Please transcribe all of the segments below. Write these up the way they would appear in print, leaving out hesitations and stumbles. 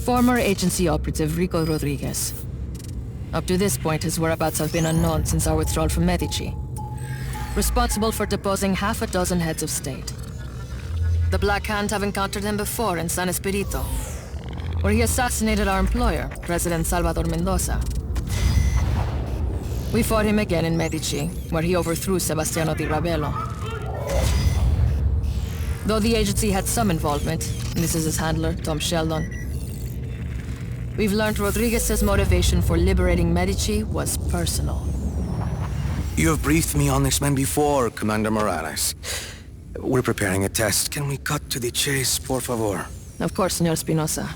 Former agency operative Rico Rodriguez. Up to this point, his whereabouts have been unknown since our withdrawal from Medici. Responsible for deposing half a dozen heads of state. The Black Hand have encountered him before in San Espirito, where he assassinated our employer, President Salvador Mendoza. We fought him again in Medici, where he overthrew Sebastiano di Ravello. Though the agency had some involvement, this is his handler, Tom Sheldon. We've learned Rodriguez's motivation for liberating Medici was personal. You have briefed me on this man before, Commander Morales. We're preparing a test. Can we cut to the chase, por favor? Of course, Senor Espinosa.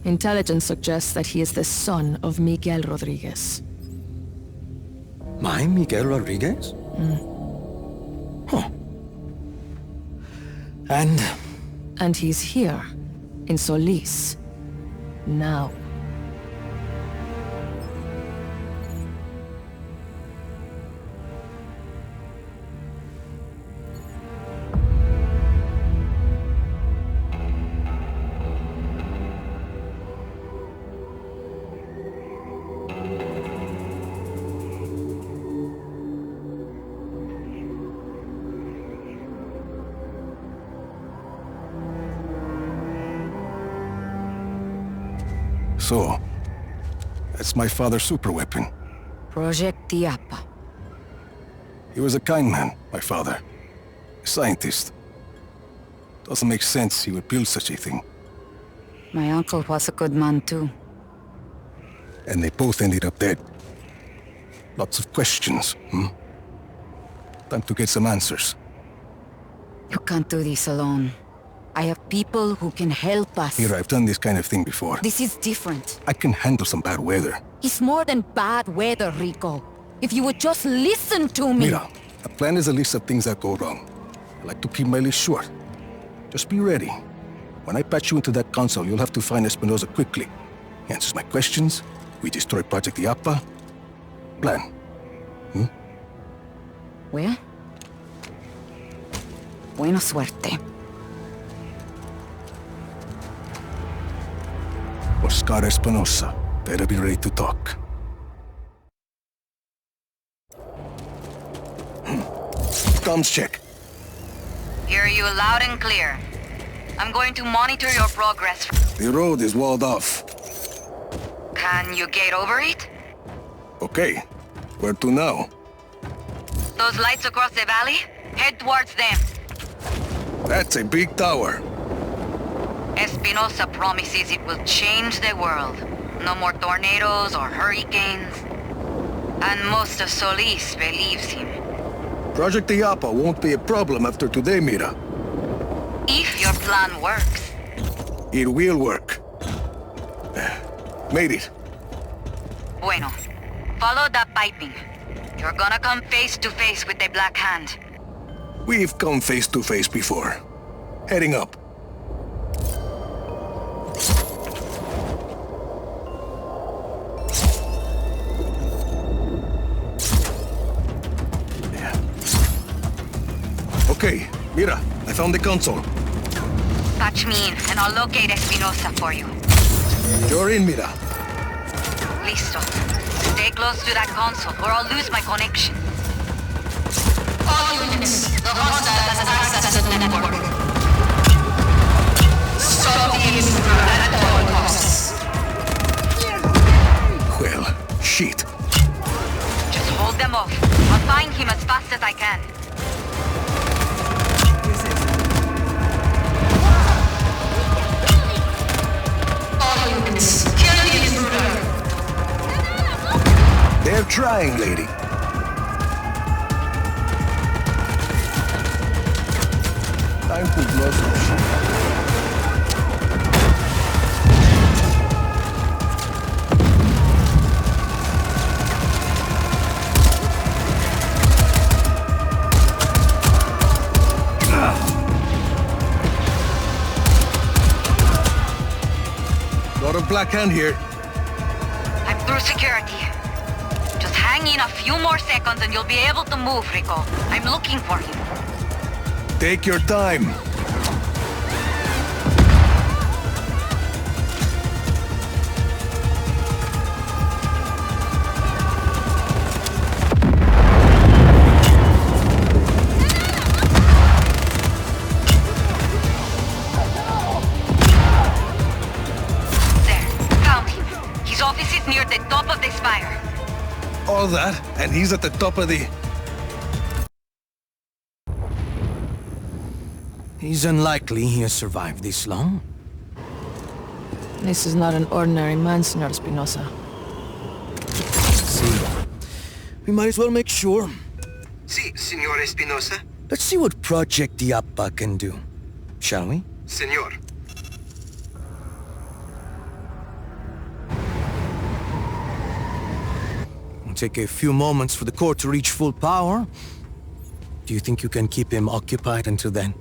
Intelligence suggests that he is the son of Miguel Rodriguez. My Miguel Rodriguez? Huh. And he's here, in Solis, now. So, that's my father's superweapon. Project Tiapa. He was a kind man, my father. A scientist. Doesn't make sense he would build such a thing. My uncle was a good man too. And they both ended up dead. Lots of questions, Time to get some answers. You can't do this alone. I have people who can help us. Mira, I've done this kind of thing before. This is different. I can handle some bad weather. It's more than bad weather, Rico. If you would just listen to me. Mira, a plan is a list of things that go wrong. I like to keep my list short. Just be ready. When I patch you into that console, you'll have to find Espinosa quickly. He answers my questions, we destroy Project Iapa. Plan. Well? Buena suerte. Oscar Espinosa, better be ready to talk. Comms check. Hear you loud and clear. I'm going to monitor your progress. The road is walled off. Can you get over it? Okay, where to now? Those lights across the valley? Head towards them. That's a big tower. Espinosa promises it will change the world. No more tornadoes or hurricanes. And most of Solis believes him. Project Iapa won't be a problem after today, Mira. If your plan works. It will work. Made it. Bueno. Follow that piping. You're gonna come face to face with the Black Hand. We've come face to face before. Heading up. Okay, Mira, I found the console. Patch me in, and I'll locate Espinosa for you. You're in, Mira. Listo. Stay close to that console, or I'll lose my connection. All units, the hostile has access to the network. Stop the intruder at all costs. Well, shit. Just hold them off. I'll find him as fast as I can. All units, kill the intruder. They're trying, lady. Time to blow some shit. Lot of Black Hand here. I'm through security. Just hang in a few more seconds and you'll be able to move, Rico. I'm looking for him. Take your time. that, and he's at the top of the... He's unlikely he has survived this long. This is not an ordinary man, Senor Espinosa. See, we might as well make sure. Sí, Señor Espinosa. Let's see what Project Diapa can do, shall we? Señor. It'll take a few moments for the core to reach full power. Do you think you can keep him occupied until then?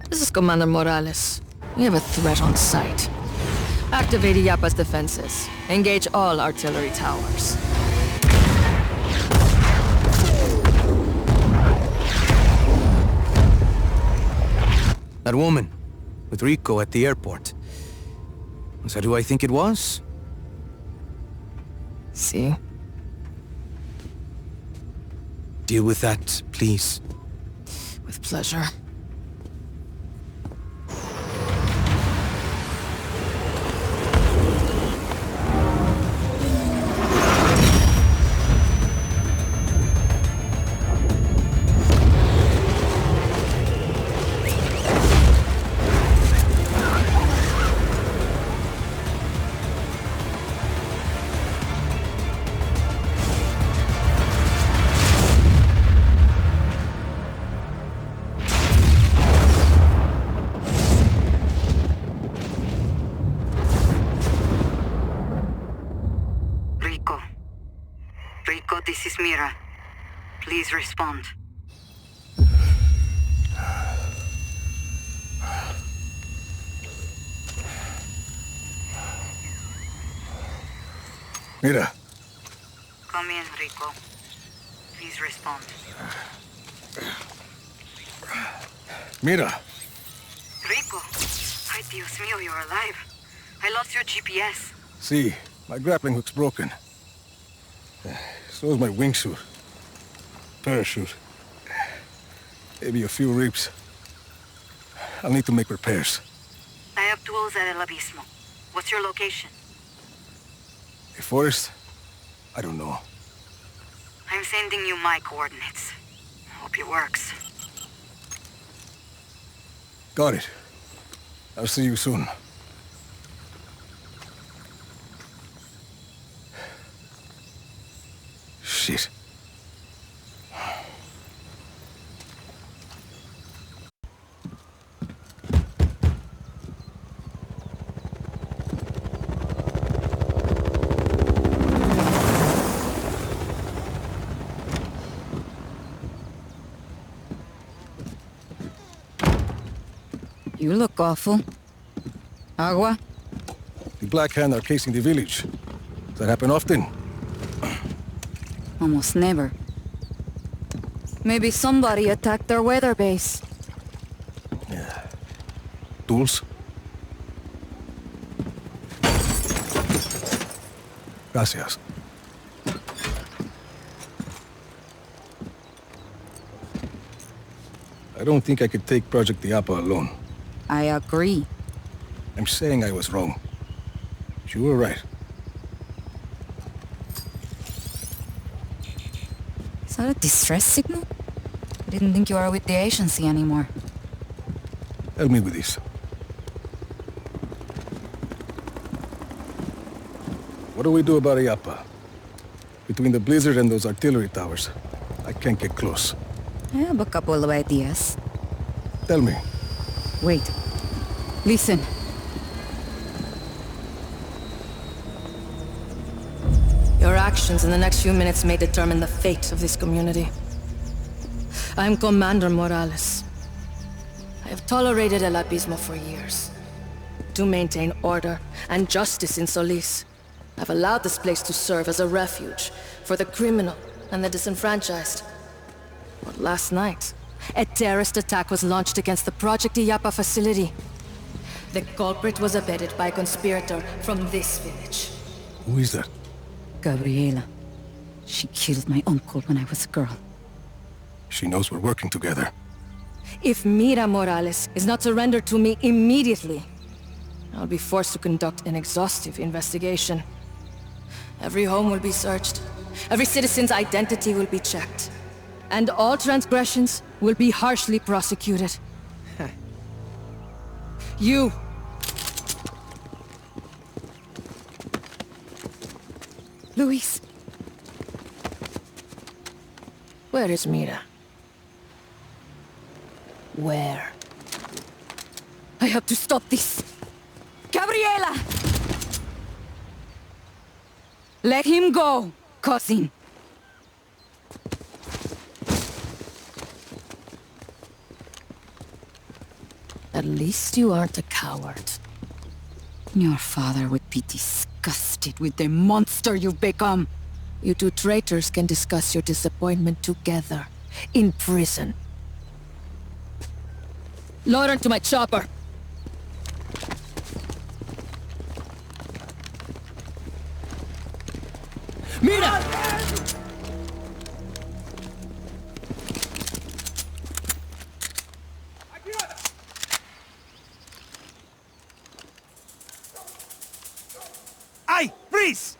This is Commander Morales. We have a threat on sight. Activate Iapa's defenses. Engage all artillery towers. That woman, with Rico at the airport. Is that who I think it was? See? Deal with that, please. With pleasure. Rico, this is Mira. Please respond. Mira. Come in, Rico. Please respond. Mira. Rico! Ay, Dios mío, you're alive. I lost your GPS. See, my grappling hook's broken. So is my wingsuit. Parachute. Maybe a few ribs. I'll need to make repairs. I have tools at El Abismo. What's your location? A forest? I don't know. I'm sending you my coordinates. Hope it works. Got it. I'll see you soon. Shit. You look awful. Agua? The Black Hand are casing the village. Does that happen often? Almost never. Maybe somebody attacked their weather base. Yeah. Tools? Gracias. I don't think I could take Project Diapa alone. I agree. I'm saying I was wrong. You were right. Is that a distress signal? I didn't think you were with the agency anymore. Help me with this. What do we do about Iapa? Between the blizzard and those artillery towers, I can't get close. I have a couple of ideas. Tell me. Wait. Listen. Your actions in the next few minutes may determine the fate of this community. I'm Commander Morales. I have tolerated El Abismo for years. To maintain order and justice in Solis, I've allowed this place to serve as a refuge for the criminal and the disenfranchised. But last night, a terrorist attack was launched against the Project Iapa facility. The culprit was abetted by a conspirator from this village. Who is that? Gabriela. She killed my uncle when I was a girl. She knows we're working together. If Mira Morales is not surrendered to me immediately, I'll be forced to conduct an exhaustive investigation. Every home will be searched. Every citizen's identity will be checked. And all transgressions will be harshly prosecuted. You! Luis. Where is Mira? Where? I have to stop this. Gabriela! Let him go, cousin. At least you aren't a coward. Your father would be disgusted with the monster you've become. You two traitors can discuss your disappointment together, in prison. Load onto my chopper! Mira! Ay, freeze!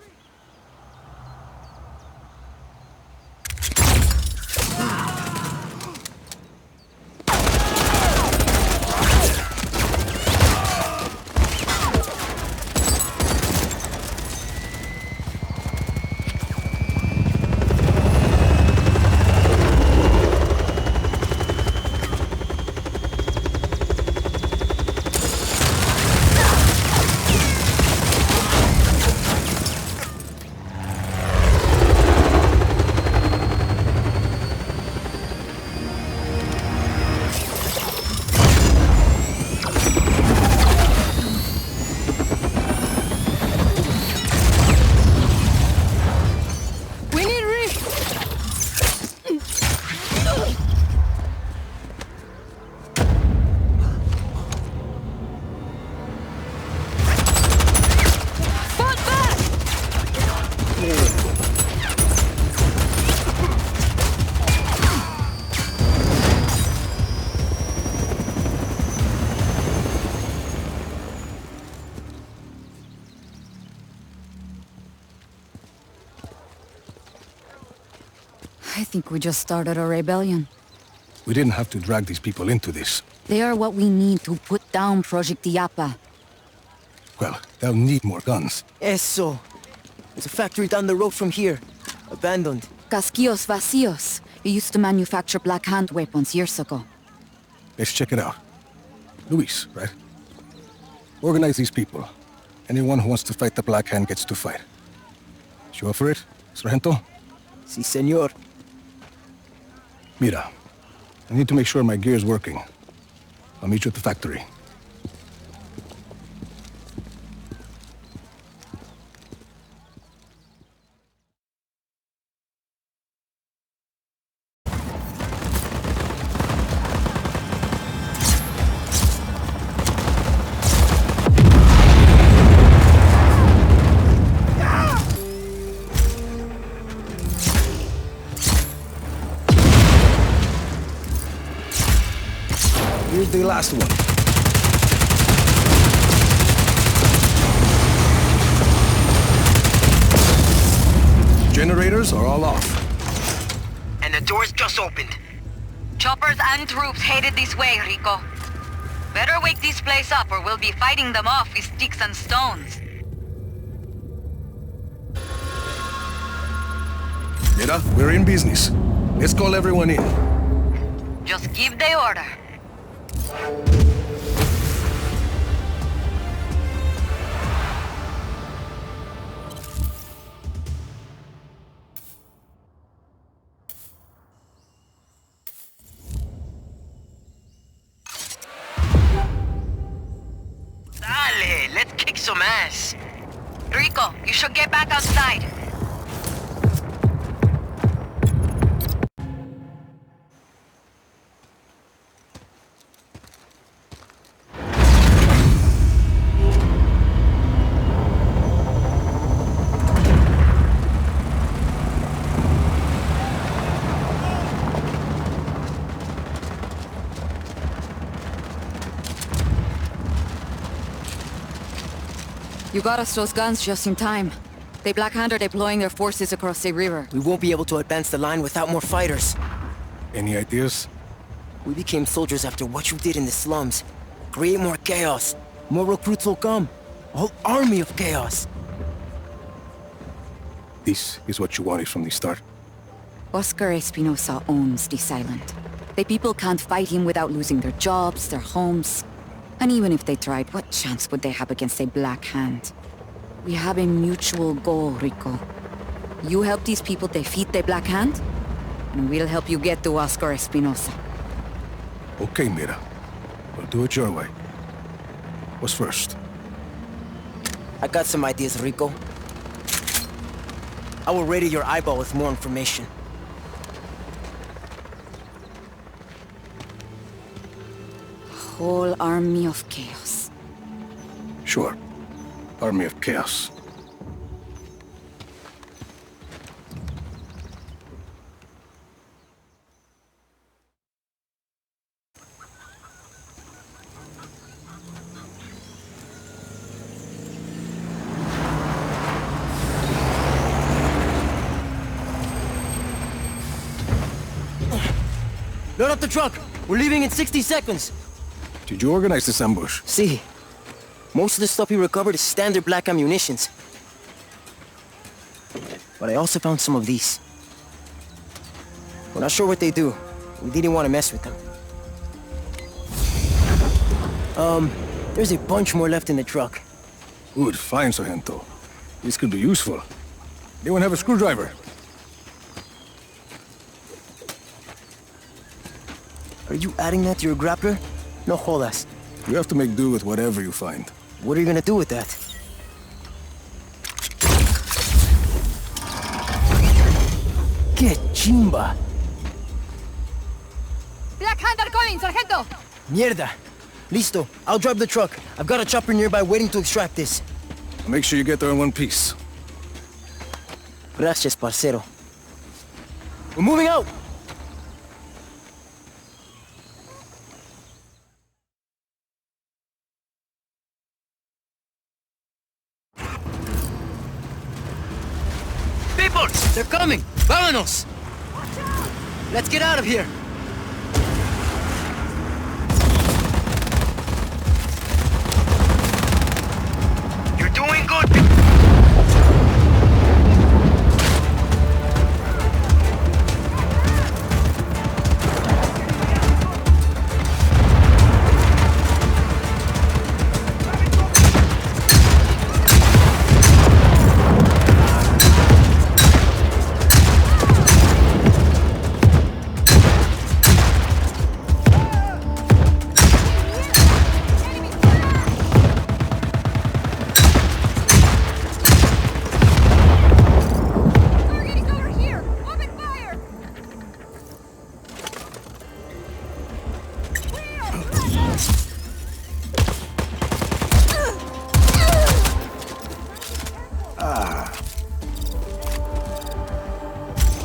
I think we just started a rebellion. We didn't have to drag these people into this. They are what we need to put down Project Iapa. Well, they'll need more guns. Eso. There's a factory down the road from here. Abandoned. Casquillos Vacíos. We used to manufacture black hand weapons years ago. Let's check it out. Luis, right? Organize these people. Anyone who wants to fight the Black Hand gets to fight. You up for it, Sargento? Si, senor. Mira, I need to make sure my gear is working. I'll meet you at the factory. Here's the last one. Generators are all off. And the doors just opened. Choppers and troops headed this way, Rico. Better wake this place up or we'll be fighting them off with sticks and stones. Mira, we're in business. Let's call everyone in. Just give the order. Dale, let's kick some ass. Rico, you should get back outside. You got us those guns just in time. The Black Hand are deploying their forces across the river. We won't be able to advance the line without more fighters. Any ideas? We became soldiers after what you did in the slums. Create more chaos. More recruits will come. A whole army of chaos. This is what you wanted from the start. Oscar Espinosa owns the Silent. The people can't fight him without losing their jobs, their homes. And even if they tried, what chance would they have against a Black Hand? We have a mutual goal, Rico. You help these people defeat the Black Hand, and we'll help you get to Oscar Espinosa. Okay, Mira. We'll do it your way. What's first? I got some ideas, Rico. I will radio your eyeball with more information. Whole army of chaos. Sure. Army of Chaos. Load up the truck! We're leaving in 60 seconds! Did you organize this ambush? See, most of the stuff we recovered is standard black ammunitions. But I also found some of these. We're not sure what they do. We didn't want to mess with them. There's a bunch more left in the truck. Good, fine, Sargento. This could be useful. Anyone have a screwdriver? Are you adding that to your grappler? No jodas. You have to make do with whatever you find. What are you gonna do with that? Que chimba! Black Hand are calling, Sargento! Mierda! Listo, I'll drive the truck. I've got a chopper nearby waiting to extract this. Make sure you get there in one piece. Gracias, parcero. We're moving out! People! They're coming! Vámonos! Let's get out of here! You're doing good.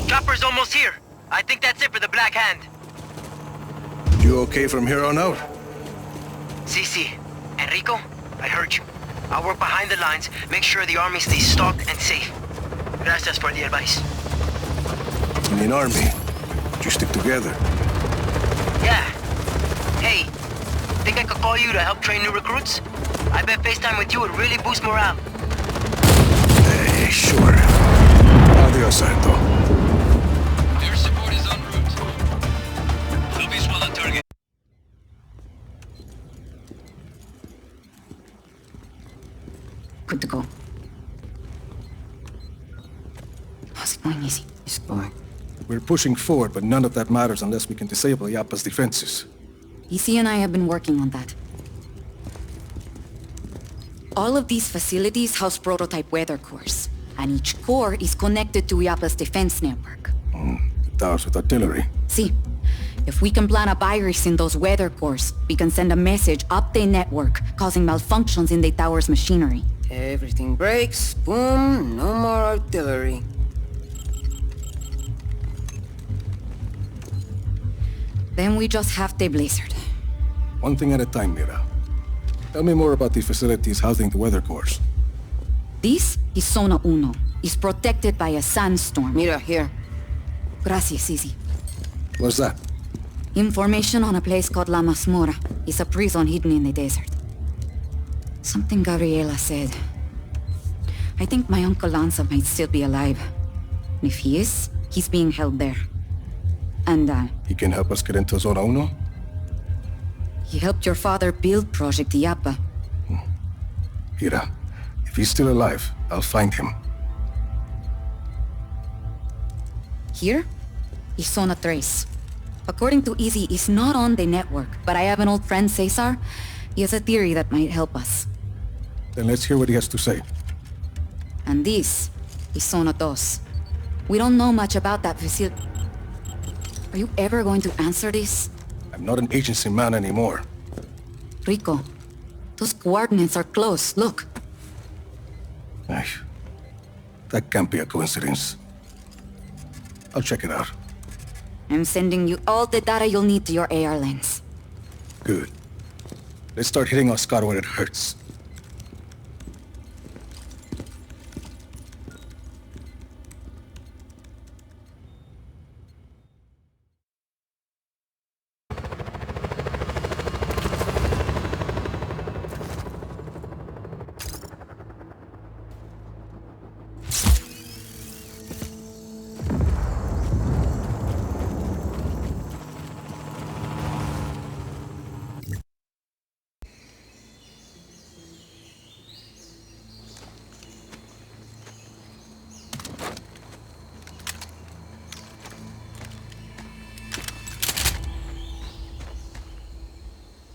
Chopper's almost here. I think that's it for the Black Hand. You okay from here on out? CC, Enrico, I heard you. I'll work behind the lines, make sure the army stays stocked and safe. Gracias for the advice. In an army, you stick together. Yeah. Hey, think I could call you to help train new recruits? I bet FaceTime with you would really boost morale. Hey, sure. Adios, Santo. Air support is en route. We'll be well on target. Good to go. How's it going, Easy? It's going. We're pushing forward, but none of that matters unless we can disable Yapa's defenses. Easy and I have been working on that. All of these facilities house prototype weather cores, and each core is connected to Yapa's defense network. Towers with artillery. See, if we can plant a virus in those weather cores, we can send a message up the network, causing malfunctions in the tower's machinery. Everything breaks, boom, no more artillery. Then we just have the blizzard. One thing at a time, Mira. Tell me more about the facilities housing the weather cores. This is Zona Uno, is protected by a sandstorm. Mira, here. Gracias, Easy. What's that? Information on a place called La Masmorra. It's a prison hidden in the desert. Something Gabriela said. I think my Uncle Lanza might still be alive. And if he is, he's being held there. And, He can help us get into Zona Uno? he helped your father build Project Iapa. Mira, if he's still alive, I'll find him. Here is Zona Trace. According to Izzy, he's not on the network, but I have an old friend, Cesar. He has a theory that might help us. Then let's hear what he has to say. And this is Zona Dos. We don't know much about that facility. Are you ever going to answer this? I'm not an agency man anymore. Rico, those coordinates are close. Look. Ay, that can't be a coincidence. I'll check it out. I'm sending you all the data you'll need to your AR lens. Good. Let's start hitting Oscar where it hurts.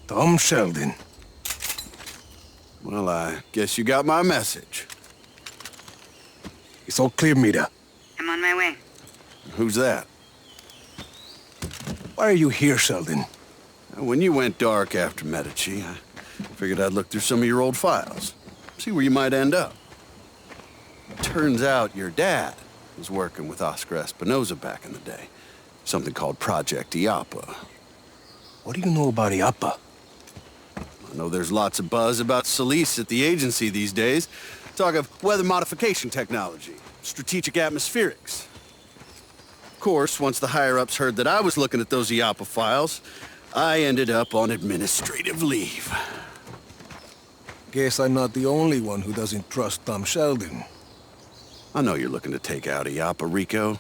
Tom Sheldon. Well, I guess you got my message. It's all clear, Mira. I'm on my way. Who's that? Why are you here, Sheldon? When you went dark after Medici, I figured I'd look through some of your old files. See where you might end up. Turns out your dad was working with Oscar Espinosa back in the day. Something called Project Iapa. What do you know about Iapa? I know there's lots of buzz about Solis at the agency these days. Talk of weather modification technology, strategic atmospherics. Of course, once the higher-ups heard that I was looking at those Iapa files, I ended up on administrative leave. Guess I'm not the only one who doesn't trust Tom Sheldon. I know you're looking to take out Iapa, Rico.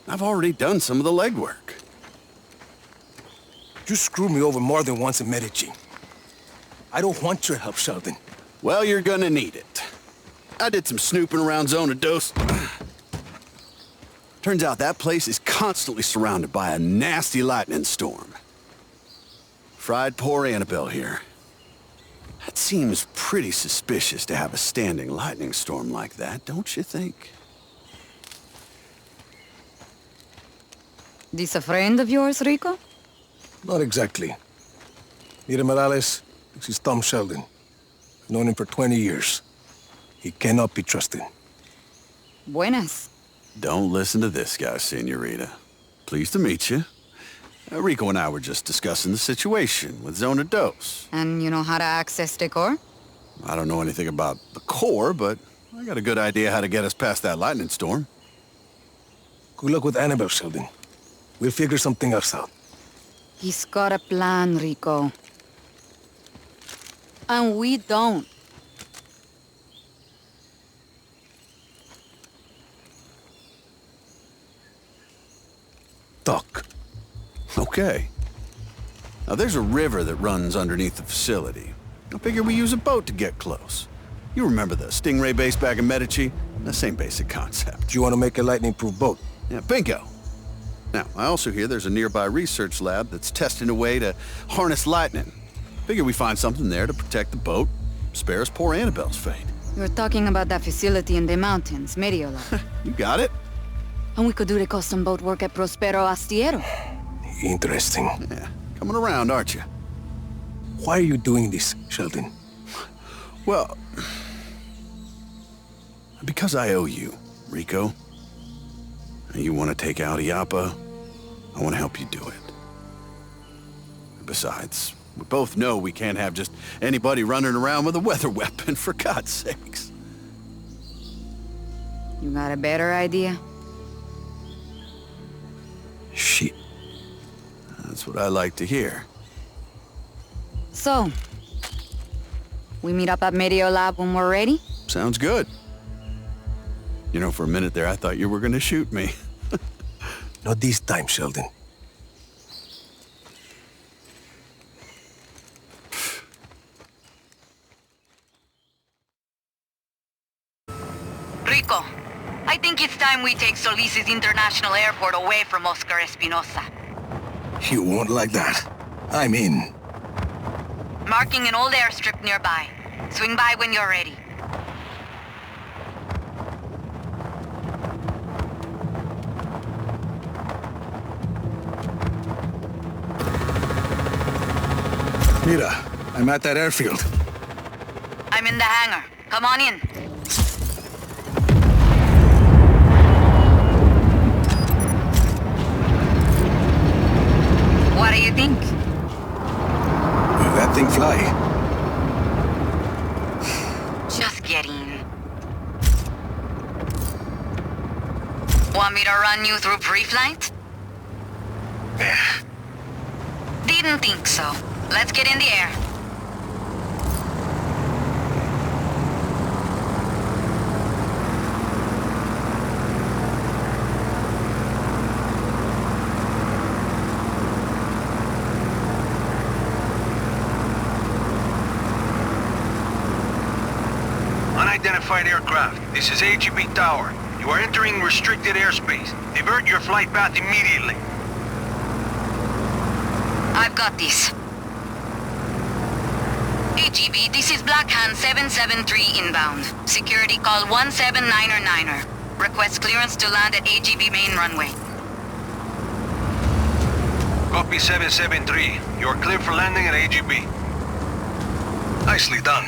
I've already done some of the legwork. You screwed me over more than once in Medici. I don't want your help, Sheldon. Well, you're gonna need it. I did some snooping around Zona Dos. Turns out that place is constantly surrounded by a nasty lightning storm. Fried poor Annabelle here. That seems pretty suspicious to have a standing lightning storm like that, don't you think? This a friend of yours, Rico? Not exactly. Mira Morales, this is Tom Sheldon. I've known him for 20 years. He cannot be trusted. Buenas. Don't listen to this guy, Senorita. Pleased to meet you. Rico and I were just discussing the situation with Zona Dos. And you know how to access the core? I don't know anything about the core, but I got a good idea how to get us past that lightning storm. Good luck with Annabelle, Sheldon. We'll figure something else out. He's got a plan, Rico. And we don't. Talk. Okay. Now, there's a river that runs underneath the facility. I figure we use a boat to get close. You remember the Stingray base back in Medici? The same basic concept. Do you want to make a lightning-proof boat? Yeah, bingo. Now, I also hear there's a nearby research lab that's testing a way to harness lightning. Figure we find something there to protect the boat, spare us poor Annabelle's fate. You're talking about that facility in the mountains, Mediola. You got it? And we could do the custom boat work at Prospero Astiero. Interesting. Yeah, coming around, aren't you? Why are you doing this, Sheldon? Well, because I owe you, Rico. You want to take out Iapa, I want to help you do it. Besides, we both know we can't have just anybody running around with a weather weapon, for God's sakes. You got a better idea? Shit. That's what I like to hear. So, we meet up at Medio Lab when we're ready? Sounds good. You know, for a minute there, I thought you were gonna shoot me. Not this time, Sheldon. Rico, I think it's time we take Solis's International Airport away from Oscar Espinosa. You won't like that. I'm in. Marking an old airstrip nearby. Swing by when you're ready. Mira, I'm at that airfield. I'm in the hangar. Come on in. What do you think? Will that thing fly? Just get in. Want me to run you through pre-flight? Didn't think so. Let's get in the air. Unidentified aircraft. This is AGB Tower. You are entering restricted airspace. Divert your flight path immediately. I've got this. AGB, this is Black Hand 773 inbound. Security call 179er. Request clearance to land at AGB main runway. Copy 773. You are cleared for landing at AGB. Nicely done.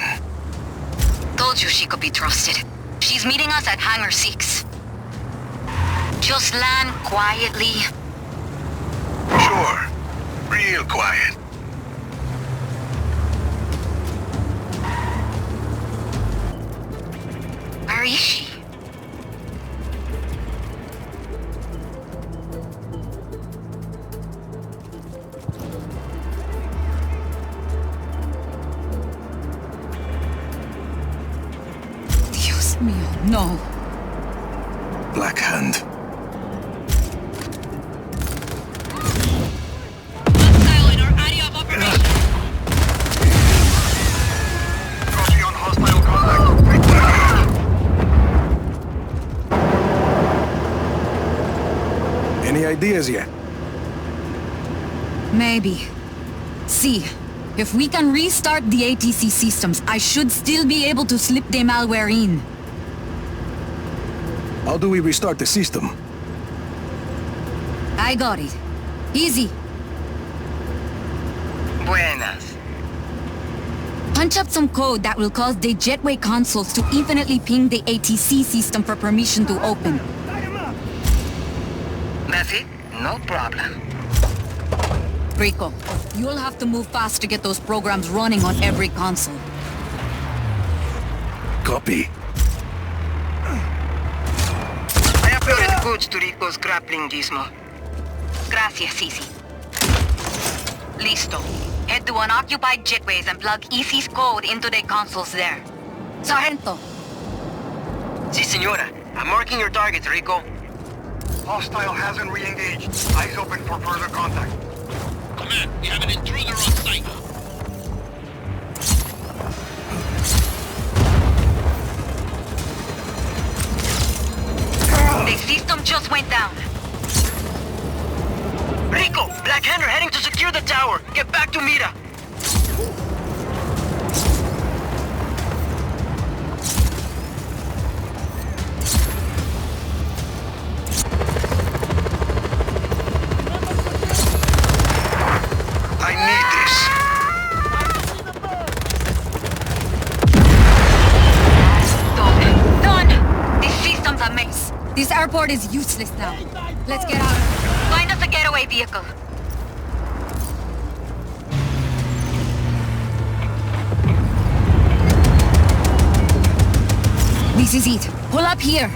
Told you she could be trusted. She's meeting us at Hangar 6. Just land quietly. Sure. Real quiet. Where is she? Dios mío, no. Black Hand. Copy on hostile contact. Take target. Any ideas yet? Maybe. See, if we can restart the ATC systems, I should still be able to slip the malware in. How do we restart the system? I got it. Easy. Buenas. Punch up some code that will cause the jetway consoles to infinitely ping the ATC system for permission to open. That's it? No problem. Rico, you'll have to move fast to get those programs running on every console. Copy. I uploaded codes to Rico's grappling gizmo. Gracias, Sisi. Listo. Head to unoccupied jetways and plug EC's code into the consoles there. Sargento! Si, senora. I'm marking your targets, Rico. Hostile hasn't re-engaged. Eyes open for further contact. Command, we have an intruder on site. The system just went down. Rico! Black Hand are heading to secure the tower. Get back to Mira. I need this. Done! This system's a mess. This airport is useless now. Let's get out of here. Find us a getaway vehicle. This is it. Pull up here.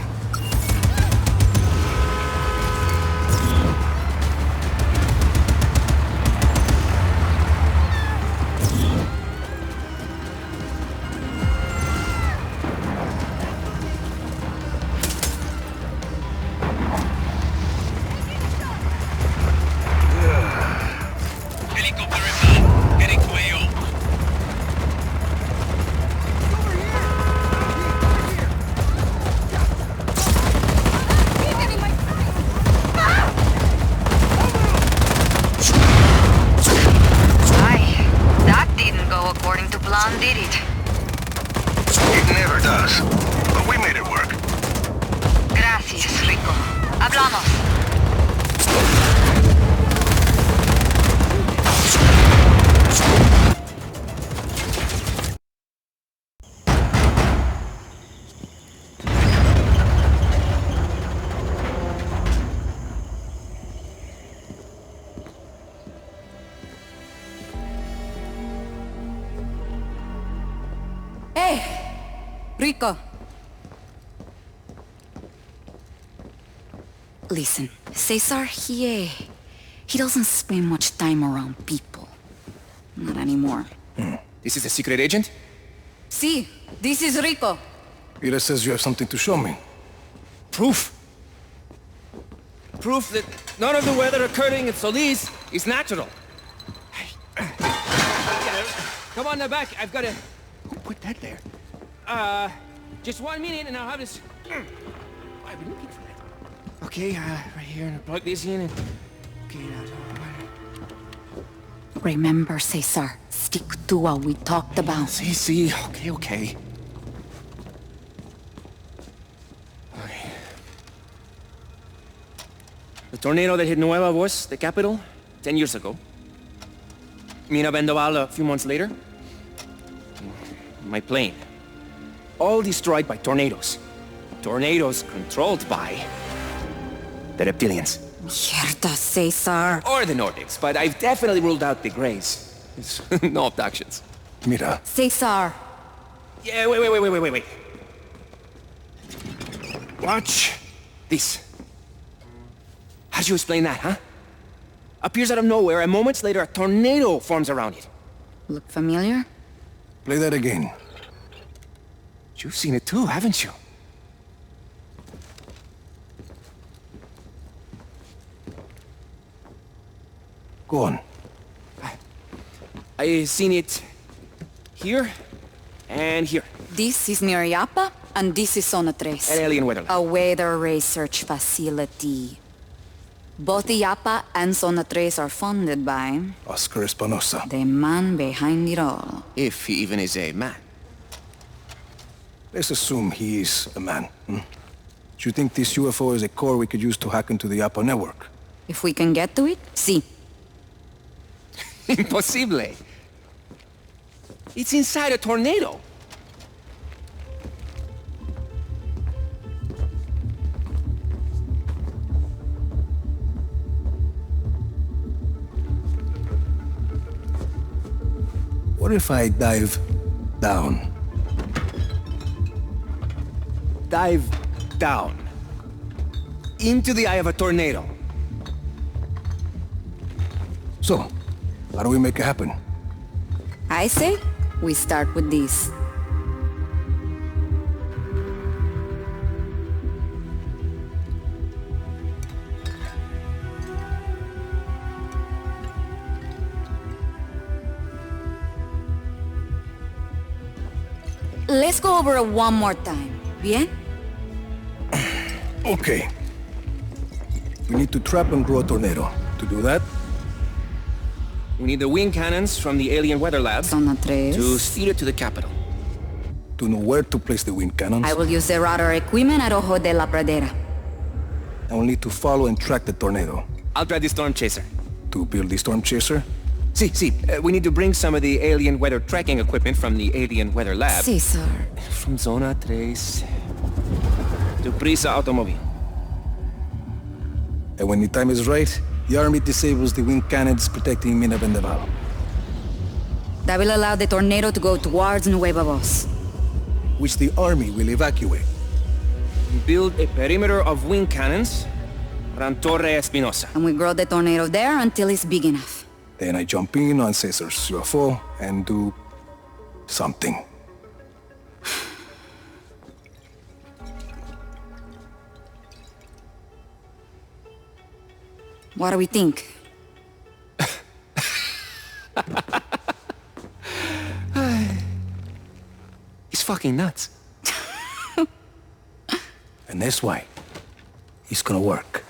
did it. It never does. But we made it work. Gracias, Rico. Hablamos. Hey, Rico. Listen, Cesar, he doesn't spend much time around people. Not anymore. This is a secret agent? See, this is Rico. Ira says you have something to show me. Proof. Proof that none of the weather occurring in Solis is natural. Come on, now back. I've got to... Who put that there? Just 1 minute and I'll have this... I've been looking for that. Okay, right here, and plug this in and... Okay, now... Remember, Cesar, stick to what we talked about. See, okay. Okay. The tornado that hit Nueva Voz, the capital, 10 years ago. Mina Vendaval a few months later. My plane. All destroyed by tornadoes. Tornadoes controlled by... the reptilians. Mierda, Cesar. Or the Nordics, but I've definitely ruled out the Greys. No abductions. Mira, Cesar. Yeah, wait. Watch this. How do you explain that, huh? Appears out of nowhere, and moments later a tornado forms around it. Look familiar? play that again. You've seen it too, haven't you? Go on. I've seen it here and here. This is near Yapa, and this is Zona 3. An alien weather lab. A weather research facility. Both the Yapa and Zona 3 are funded by... Oscar Espinosa. the man behind it all. If he even is a man. Let's assume he is a man. Do you think this UFO is a core we could use to hack into the Yapa network? If we can get to it, see. Impossible. It's inside a tornado. What if I dive down? Dive down. Into the eye of a tornado. So, how do we make it happen? I say, we start with this. Let's go over it one more time, bien? Okay. We need to trap and grow a tornado. To do that, We need the wing cannons from the alien weather lab Zona 3. to steer it to the capital. to know where to place the wind cannons, I will use the radar equipment at Ojo de la Pradera. and we'll need to follow and track the tornado. I'll drive the storm chaser. To build the storm chaser, We need to bring some of the alien weather tracking equipment from the alien weather lab. Cesar. From Zona 3 to Prisa Automobile. and when the time is right, the army disables the wind cannons protecting Mina Vendaval. That will allow the tornado to go towards Nueva Voz. Which the army will evacuate. Build a perimeter of wing cannons around Torre Espinosa. And we grow the tornado there until it's big enough. Then I jump in on Cesar's UFO and do something. What do we think? He's fucking nuts. And that's why it's gonna work.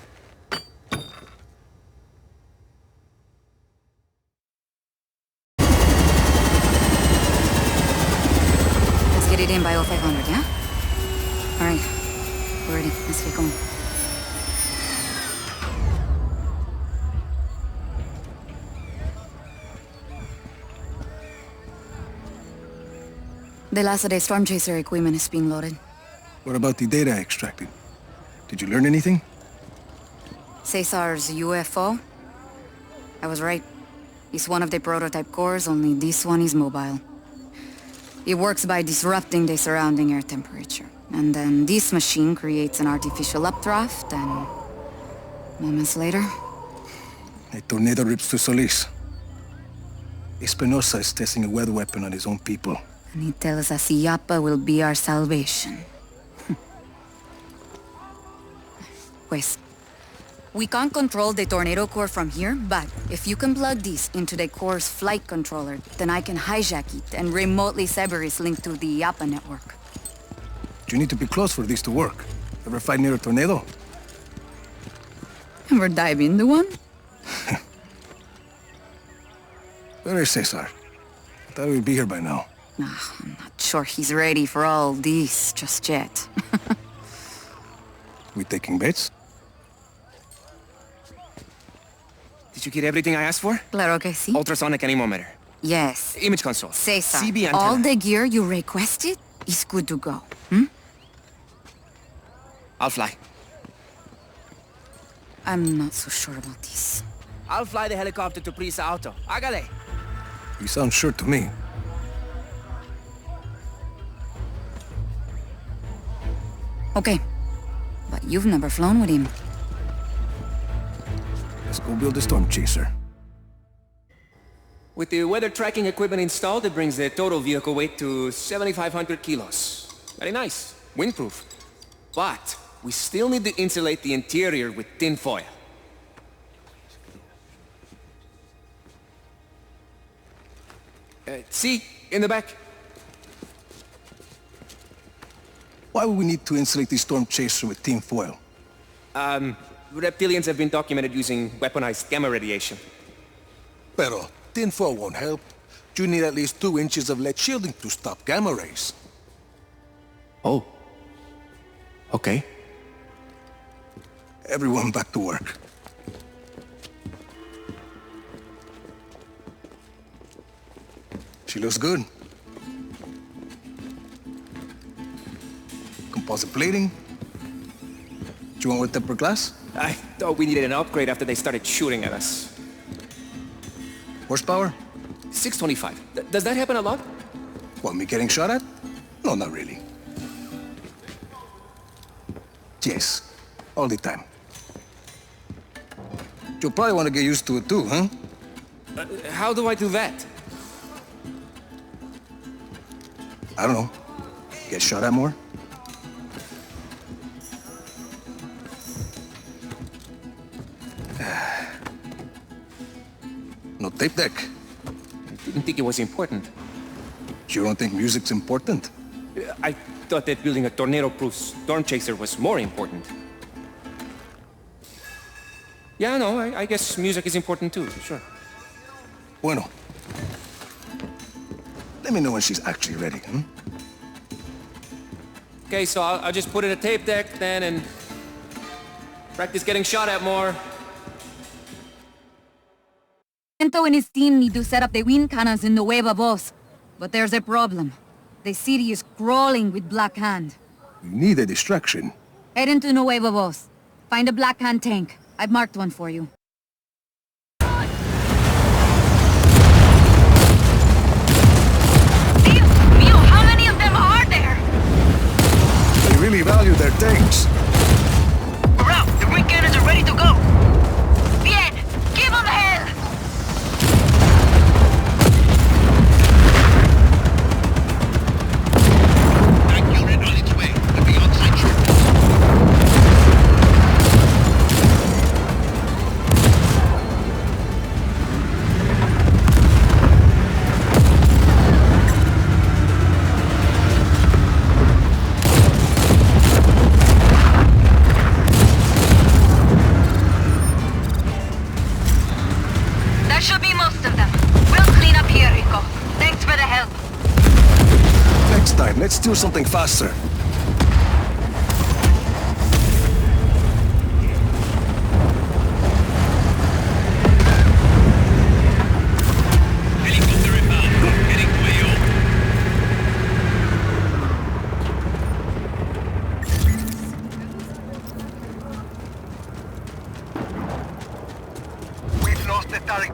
by 0500, yeah? Alright. We're ready. Let's get going. The last of the storm chaser equipment is being loaded. What about the data I extracted? Did you learn anything? Cesar's UFO? I was right. It's one of the prototype cores, only this one is mobile. It works by disrupting the surrounding air temperature. And then this machine creates an artificial updraft, and moments later... A tornado rips through Solis. Espinosa is testing a weather weapon on his own people. And he tells us Iapa will be our salvation. Pues, we can't control the tornado core from here, but if you can plug this into the core's flight controller, then I can hijack it and remotely sever its link to the Iapa network. You need to be close for this to work. Ever fight near a tornado? Ever dive into one? Where is Cesar? I thought he'd be here by now. I'm not sure he's ready for all this just yet. We taking bets? Did you get everything I asked for? Claro que sí. Ultrasonic anemometer. Yes. Image console. Cesar, CB antenna. all the gear you requested is good to go. I'll fly. I'm not so sure about this. I'll fly the helicopter to Prisa Auto. Hágale. You sound sure to me. Okay. But you've never flown with him. Let's go build a storm chaser. With the weather tracking equipment installed, it brings the total vehicle weight to 7,500 kilos. Very nice. Windproof. But we still need to insulate the interior with tin foil. See? In the back. Why would we need to insulate the storm chaser with tin foil? Reptilians have been documented using weaponized gamma radiation. Pero tin foil won't help. You need at least 2 inches of lead shielding to stop gamma rays. Oh. Okay. Everyone back to work. She looks good. Composite plating. Do you want with tempered glass? I thought we needed an upgrade after they started shooting at us. Horsepower? 625. Does that happen a lot? Want me getting shot at? No, not really. Yes, all the time. You'll probably want to get used to it too, huh? How do I do that? I don't know. Get shot at more? No tape deck. I didn't think it was important. You don't think music's important? I thought that building a tornado-proof storm chaser was more important. Yeah, no, I guess music is important too, sure. Bueno. Let me know when she's actually ready, hmm? Okay, so I'll just put in a tape deck then and practice getting shot at more. Bento and his team need to set up the wind cannons in Nueva Voz. But there's a problem. The city is crawling with Black Hand. We need a distraction. Head into Nueva Voz. Find a Black Hand tank. I've marked one for you. Mio, how many of them are there? They really value their tanks. We're out. The wind cannons are ready to go. Bien, give them hell! That unit on its way. We'll be on site shortly. That should be most of them. We'll clean up here, Rico. Thanks for the help. Next time. Let's do something faster. Helicopter inbound. Heading to AO. We've lost the target.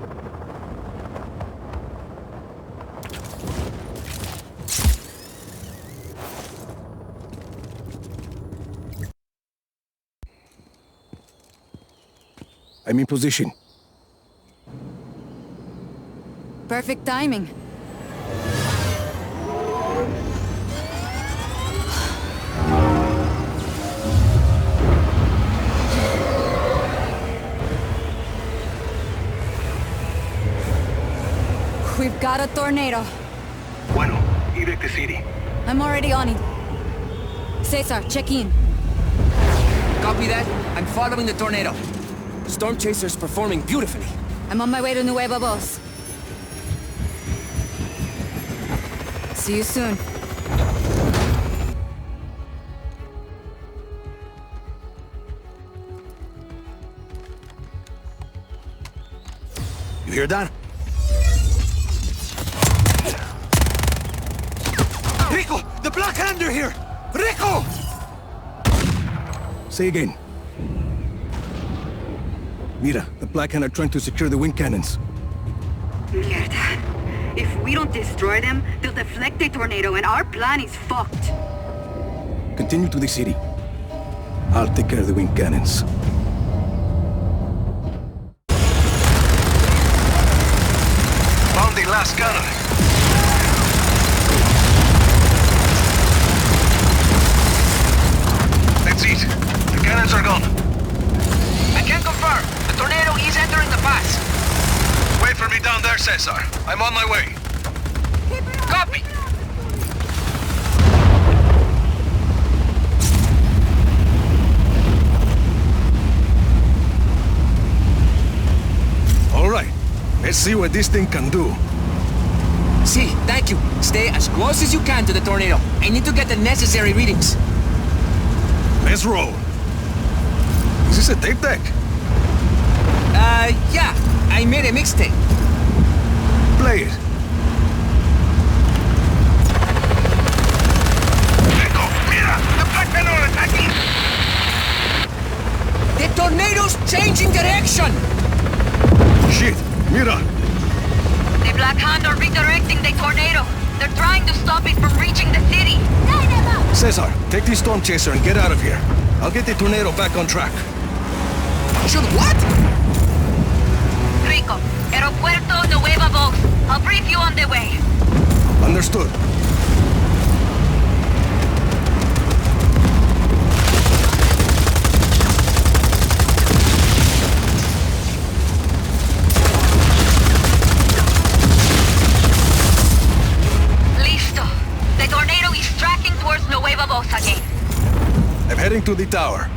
I'm in position. Perfect timing. We've got a tornado. Bueno, evac the city. I'm already on it. Cesar, check in. Copy that. I'm following the tornado. Storm Chaser's performing beautifully. I'm on my way to Nueva Voz. See you soon. You hear that? Rico! The Black Hand are here! Rico! Say again. Mira, the Black Hand are trying to secure the wind cannons. Mierda. If we don't destroy them, they'll deflect the tornado and our plan is fucked. Continue to the city. I'll take care of the wind cannons. Found the last cannon. That's it. The cannons are gone. I can confirm. The tornado is entering the pass. Wait for me down there, Cesar. I'm on my way. Copy. All right. Let's see what this thing can do. See, thank you. Stay as close as you can to the tornado. I need to get the necessary readings. Let's roll. Is this a tape deck? Yeah. I made a mixtape. Play it. Rico, mira! The Black Men are attacking! The tornado's changing direction! Shit, mira. The Black Hand are redirecting the tornado. They're trying to stop it from reaching the city. Cesar, take the Storm Chaser and get out of here. I'll get the tornado back on track. Should what? Rico, Aeropuerto Nueva Voz. I'll brief you on the way. Understood. Listo. The tornado is tracking towards Nueva Voz again. I'm heading to the tower.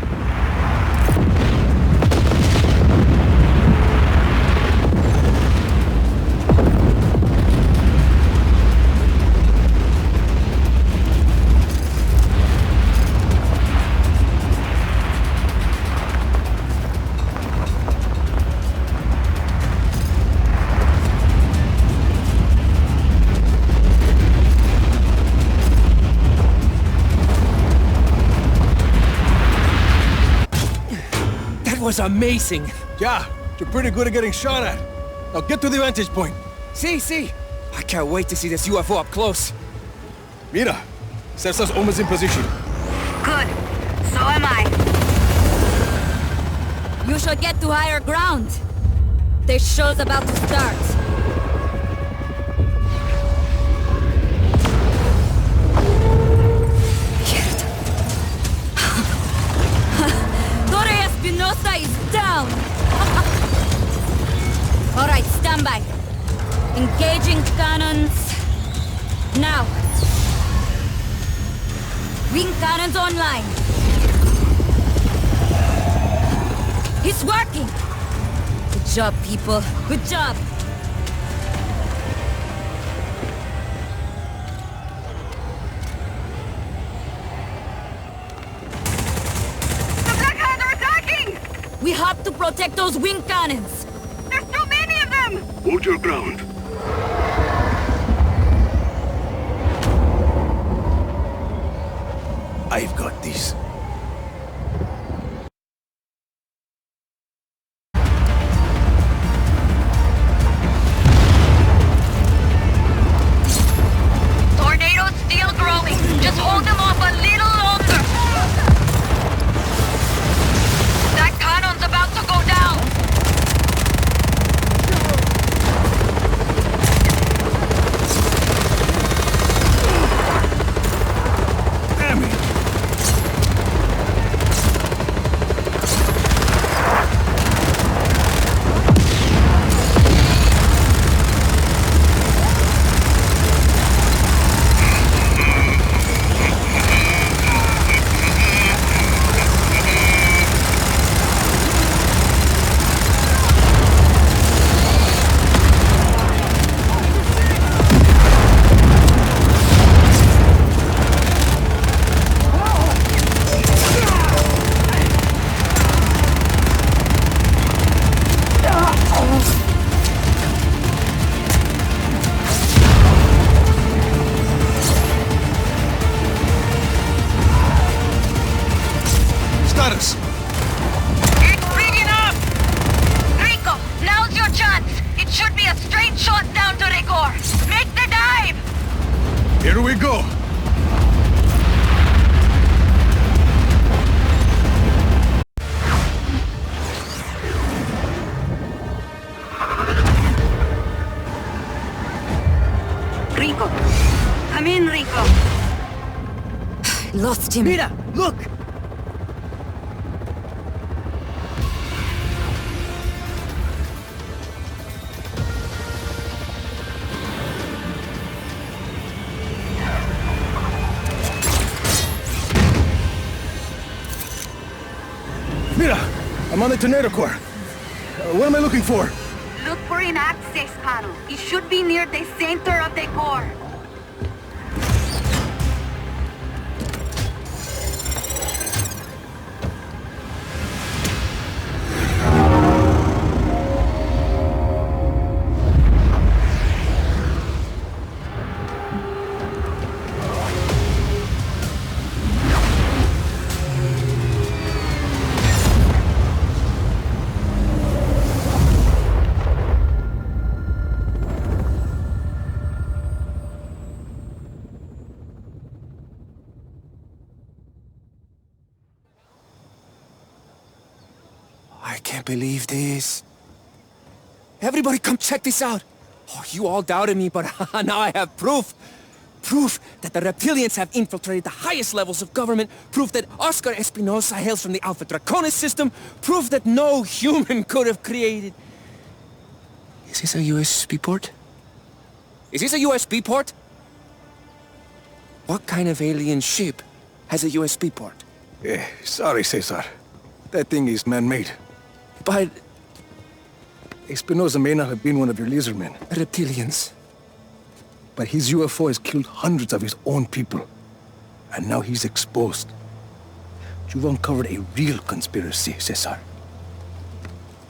Was amazing. Yeah, you're pretty good at getting shot at. Now get to the vantage point. See. I can't wait to see this UFO up close. Mira, Cesar's almost in position. Good. So am I. You should get to higher ground. The show's about to start. Espinosa is down! Alright, stand by. Engaging cannons. Now. Wing cannons online. It's working! Good job, people. Good job! protect those wing cannons! There's too many of them! Hold your ground. I've got this. Tornado's still growing. Just hold them off a little longer. That cannon's about to go down. Damn it! Status! It's big enough! Rico, now's your chance. It should be a straight shot down to Rigor. Make the dive! Here we go! Rico. Come in, Rico. Lost him. Mira, look! Mira! I'm on the tornado core. What am I looking for? Look for an access panel. It should be near the center of the core. I can't believe this. Everybody come check this out. Oh, you all doubted me, but now I have proof. Proof that the reptilians have infiltrated the highest levels of government. Proof that Oscar Espinosa hails from the Alpha Draconis system. Proof that no human could have created. Is this a USB port? Is this a USB port? What kind of alien ship has a USB port? Sorry, Cesar. That thing is man-made. But Espinosa may not have been one of your lizardmen, reptilians. but his UFO has killed hundreds of his own people. And now he's exposed. You've uncovered a real conspiracy, Cesar.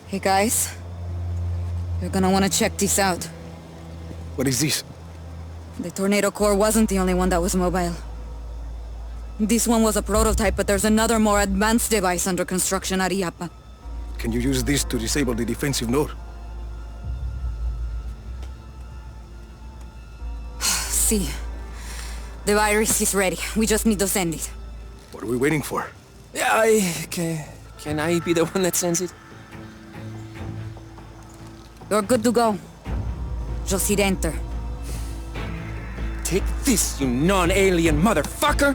Hey guys, you're gonna wanna check this out. What is this? The tornado core wasn't the only one that was mobile. This one was a prototype, but there's another more advanced device under construction at IAPA. Can you use this to disable the defensive node? See, the virus is ready. We just need to send it. What are we waiting for? Yeah, can I be the one that sends it? You're good to go. Just hit enter. Take this, you non-alien motherfucker!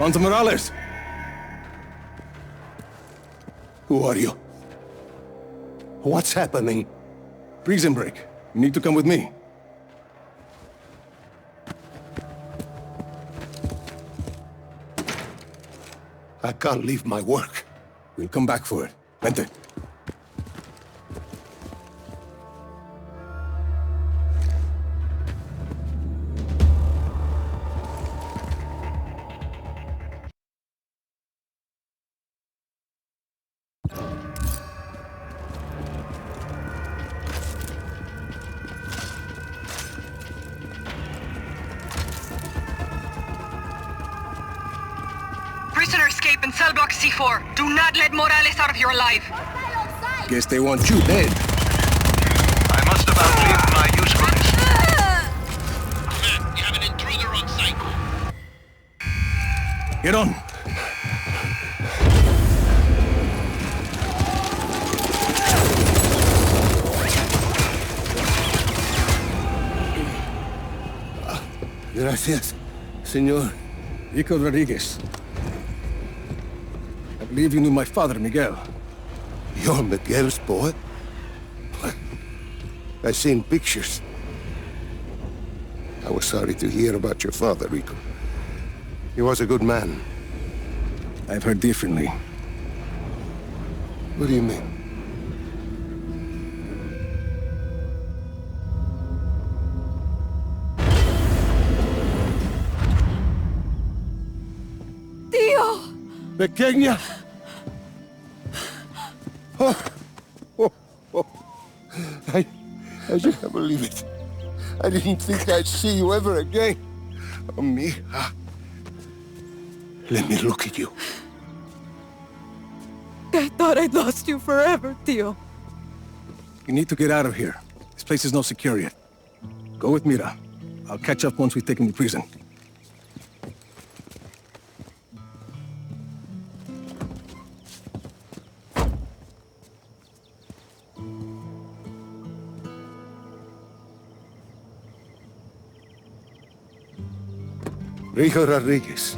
Commander Morales! Who are you? What's happening? Prison break. You need to come with me. I can't leave my work. We'll come back for it. Vente. Prisoner escape in cell block C4. Do not let Morales out of here alive. Guess they want you dead. I must have outlived my usefulness. Man, you have an intruder on site. Get on. Gracias, señor. Rico Rodriguez. I believe you knew my father, Miguel. You're Miguel's boy? I've seen pictures. I was sorry to hear about your father, Rico. He was a good man. I've heard differently. What do you mean? Tío! Pequeña! I just can't believe it. I didn't think I'd see you ever again. Oh, mija. Let me look at you. I thought I'd lost you forever, Tío. You need to get out of here. This place is not secure yet. Go with Mira. I'll catch up once we take him to prison. Rico Rodriguez.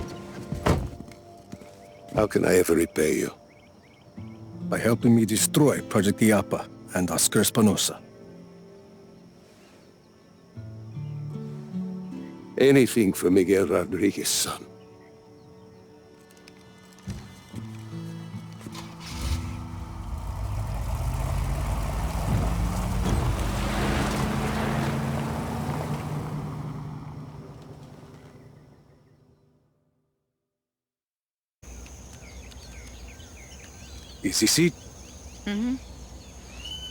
How can I ever repay you? By helping me destroy Project Iapa and Oscar Espinosa. Anything for Miguel Rodriguez, son. Easy seat.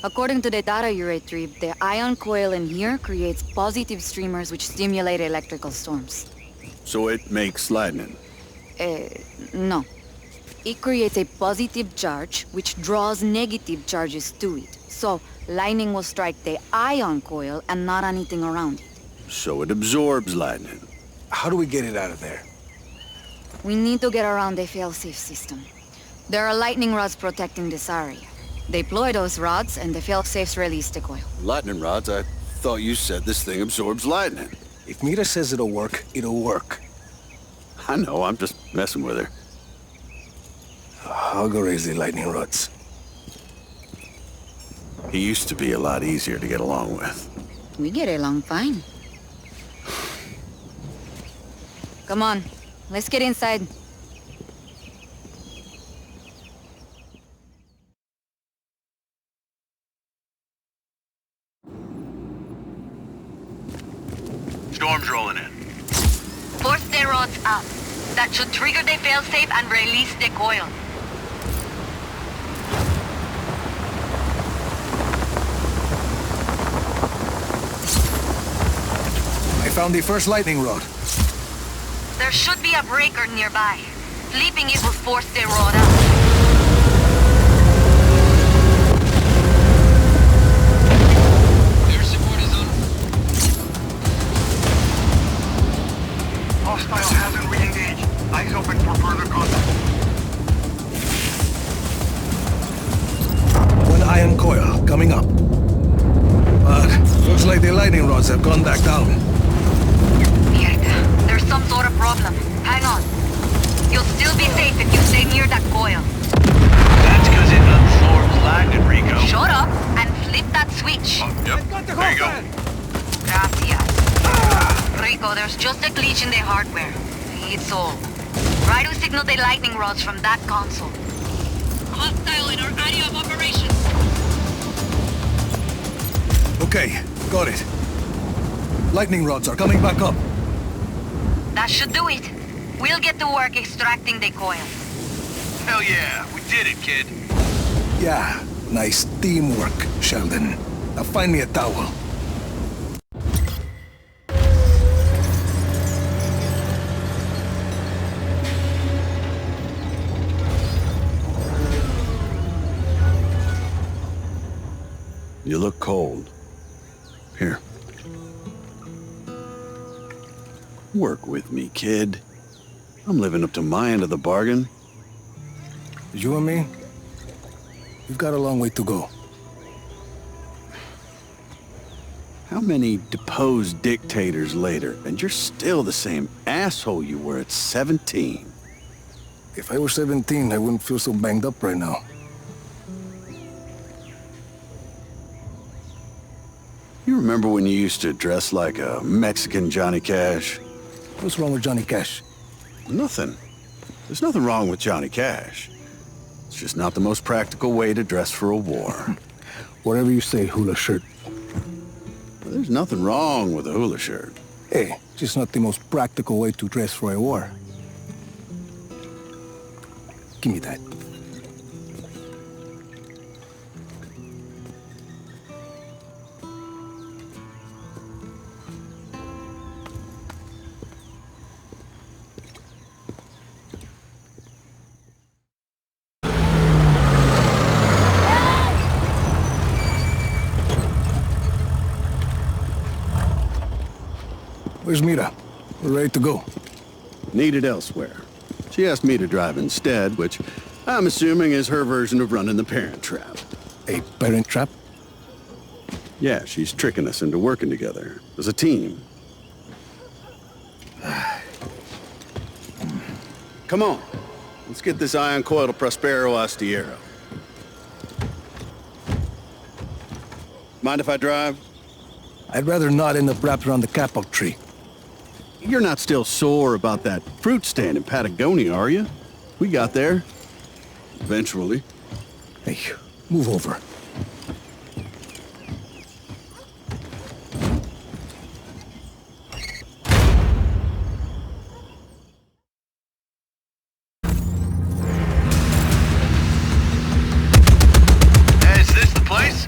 According to the data you retrieved, the ion coil in here creates positive streamers which stimulate electrical storms. So it makes lightning. No. It creates a positive charge which draws negative charges to it. So, lightning will strike the ion coil and not anything around it. So it absorbs lightning. How do we get it out of there? We need to get around the failsafe system. There are lightning rods protecting this area. Deploy those rods, and the failsafes release the coil. Lightning rods? I thought you said this thing absorbs lightning. If Mira says it'll work, it'll work. I know, I'm just messing with her. I'll go raise the lightning rods. He used to be a lot easier to get along with. We get along fine. Come on, let's get inside. Storm's rolling in. Force the rods up. That should trigger the failsafe and release the coil. I found the first lightning rod. There should be a breaker nearby. Flipping it will force the rod up. Air support is on. Hostile hasn't re-engaged. Eyes open for further contact. One iron coil coming up. But looks like the lightning rods have gone back down. Mierda. There's some sort of problem. Hang on. You'll still be safe if you stay near that coil. That's because it absorbs lightning, Rico. Shut up and flip that switch. Oh, yep. There you go. Gracias. Rico, there's just a glitch in the hardware. It's all. Try to signal the lightning rods from that console. Hostile in our area of operations. Okay, got it. Lightning rods are coming back up. That should do it. We'll get to work extracting the coil. Hell yeah, we did it, kid. Yeah, nice teamwork, Sheldon. Now find me a towel. You look cold. Here. Work with me, kid. I'm living up to my end of the bargain. You and me, we've got a long way to go. How many deposed dictators later, and you're still the same asshole you were at 17? If I were 17, I wouldn't feel so banged up right now. You remember when you used to dress like a Mexican Johnny Cash? What's wrong with Johnny Cash? Nothing. There's nothing wrong with Johnny Cash. It's just not the most practical way to dress for a war. Whatever you say, hula shirt. There's nothing wrong with a hula shirt. Hey, just not the most practical way to dress for a war. Give me that. Where's Mira? We're ready to go. Needed elsewhere. She asked me to drive instead, which I'm assuming is her version of running the Parent Trap. A parent trap? Yeah, she's tricking us into working together as a team. Come on. Let's get this ion coil to Prospero Astiero. Mind if I drive? I'd rather not end up wrapped around the kapok tree. You're not still sore about that fruit stand in Patagonia, are you? We got there. Eventually. Hey, move over. Hey, is this the place?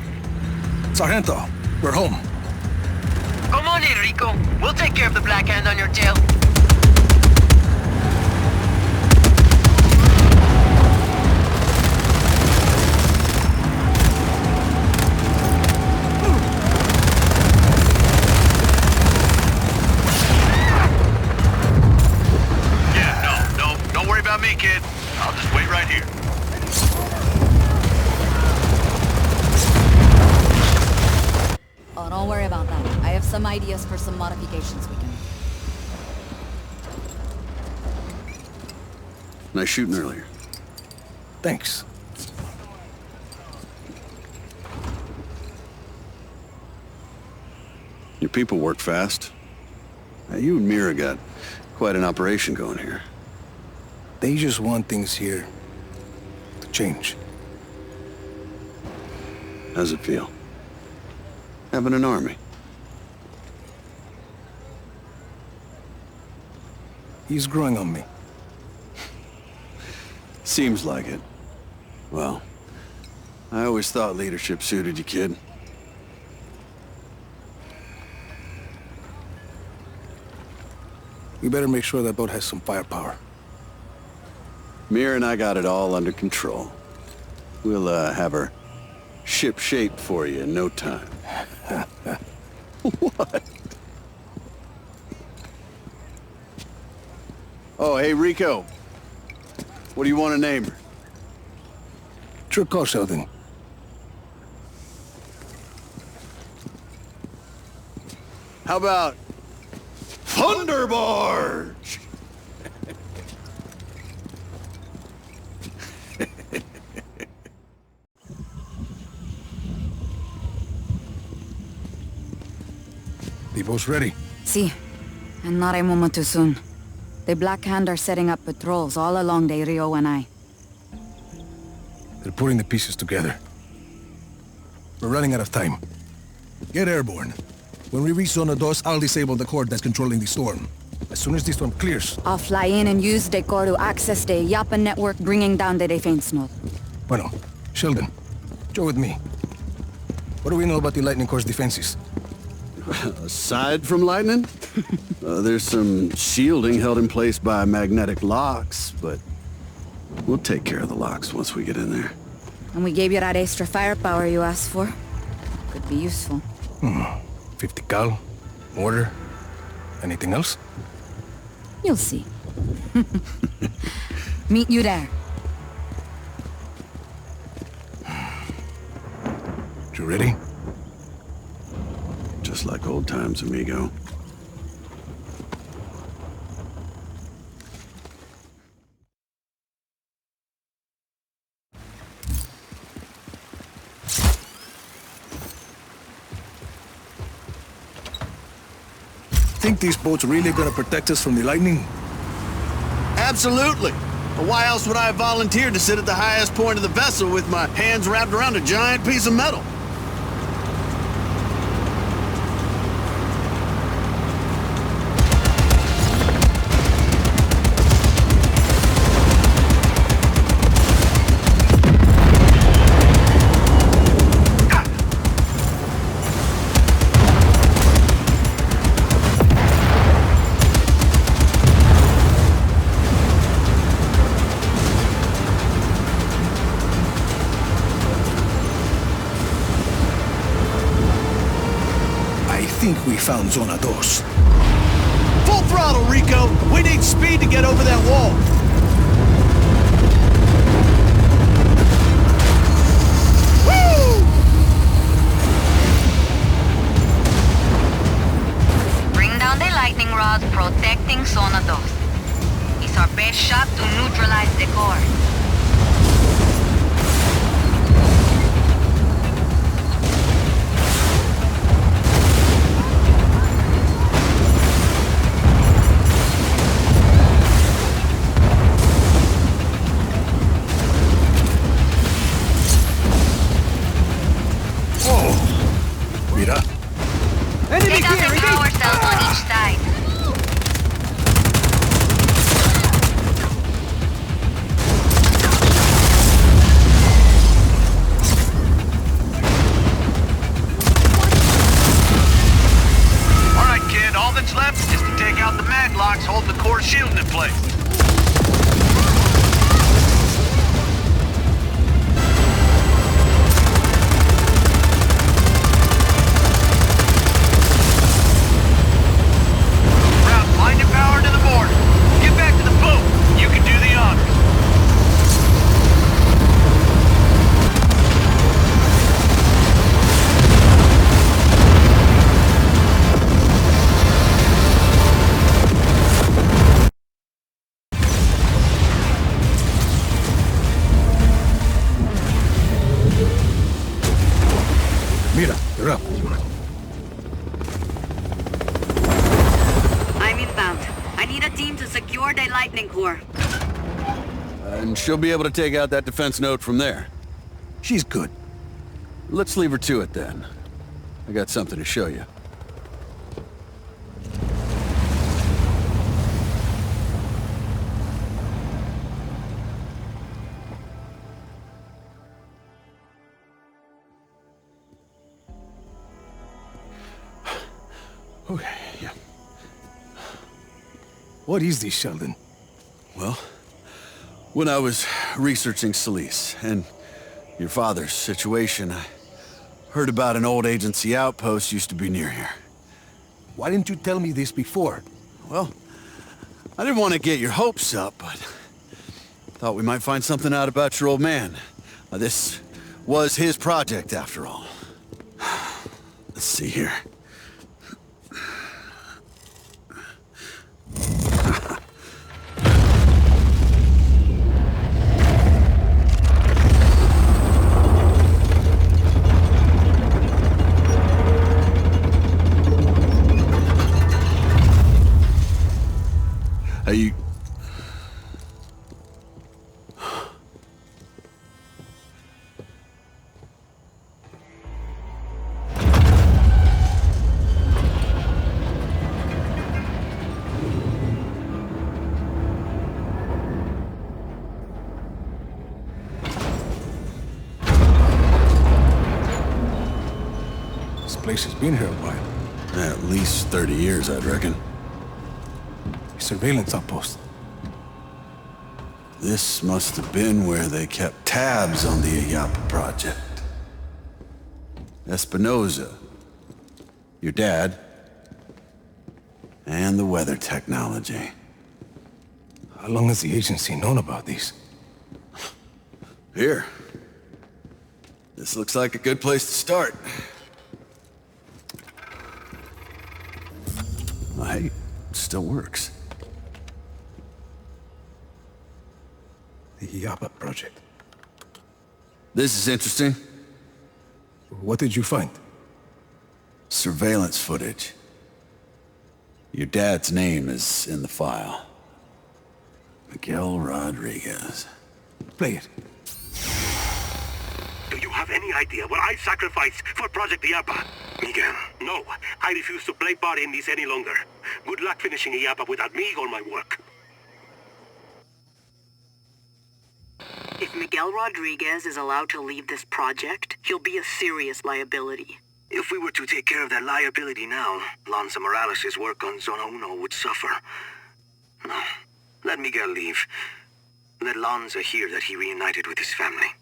Sargento, we're home. Come on in, Rico. We'll take care of the black hand on your tail. Yeah, no, don't worry about me, kid. I'll just wait right here. Oh, don't worry about that. I have some ideas for some modifications we can make. Nice shooting earlier. Thanks. Your people work fast. Now, you and Mira got quite an operation going here. They just want things here to change. How's it feel? Having an army? He's growing on me. Seems like it. Well, I always thought leadership suited you, kid. We better make sure that boat has some firepower. Mira and I got it all under control. We'll, have her ship-shape for you in no time. What? Oh, hey, Rico. What do you want to name her? Sure call, Sheldon. How about Thunderbarge? People's ready. See, and not a moment too soon. The Black Hand are setting up patrols all along the Rio and I. They're putting the pieces together. We're running out of time. Get airborne. When we reach Zona 2, I'll disable the cord that's controlling the storm. As soon as this storm clears... I'll fly in and use the core to access the Yapa network, bringing down the defense node. Bueno, Sheldon, go with me. What do we know about the Lightning Core's defenses? Aside from lightning, there's some shielding held in place by magnetic locks, but we'll take care of the locks once we get in there. And we gave you that extra firepower you asked for. Could be useful. 50 cal, mortar, anything else? You'll see. Meet you there. You ready? Just like old times, amigo. Think these boats really gonna protect us from the lightning? Absolutely. But why else would I have volunteered to sit at the highest point of the vessel with my hands wrapped around a giant piece of metal? I think we found Zona 2. Full throttle, Rico! We need speed to get over that wall! Woo! Bring down the lightning rods protecting Zona 2. It's our best shot to neutralize the core. Mira. Take out the power cells on each side. All right, kid, all that's left is to take out the mag locks holding the core shielding in place. Mira, you're up. I'm inbound. I need a team to secure the lightning core. And she'll be able to take out that defense node from there. She's good. Let's leave her to it then. I got something to show you. Okay, yeah. What is this, Sheldon? Well, when I was researching Solis and your father's situation, I heard about an old agency outpost used to be near here. Why didn't you tell me this before? Well, I didn't want to get your hopes up, but thought we might find something out about your old man. This was his project, after all. Let's see here. You... This place has been here a while. At least 30 years, I'd reckon. Surveillance outpost. This must have been where they kept tabs on the Ayapa project. Espinosa, your dad, and the weather technology. How long has the agency known about these? Here. This looks like a good place to start. Well, hey, it still works. The Ayapa project. This is interesting. What did you find? Surveillance footage. Your dad's name is in the file. Miguel Rodriguez. Play it. Do you have any idea what I sacrificed for Project Ayapa? Miguel, no. I refuse to play part in this any longer. Good luck finishing Ayapa without me or my work. If Miguel Rodriguez is allowed to leave this project, he'll be a serious liability. If we were to take care of that liability now, Lanza Morales' work on Zona Uno would suffer. No. Let Miguel leave. Let Lanza hear that he reunited with his family.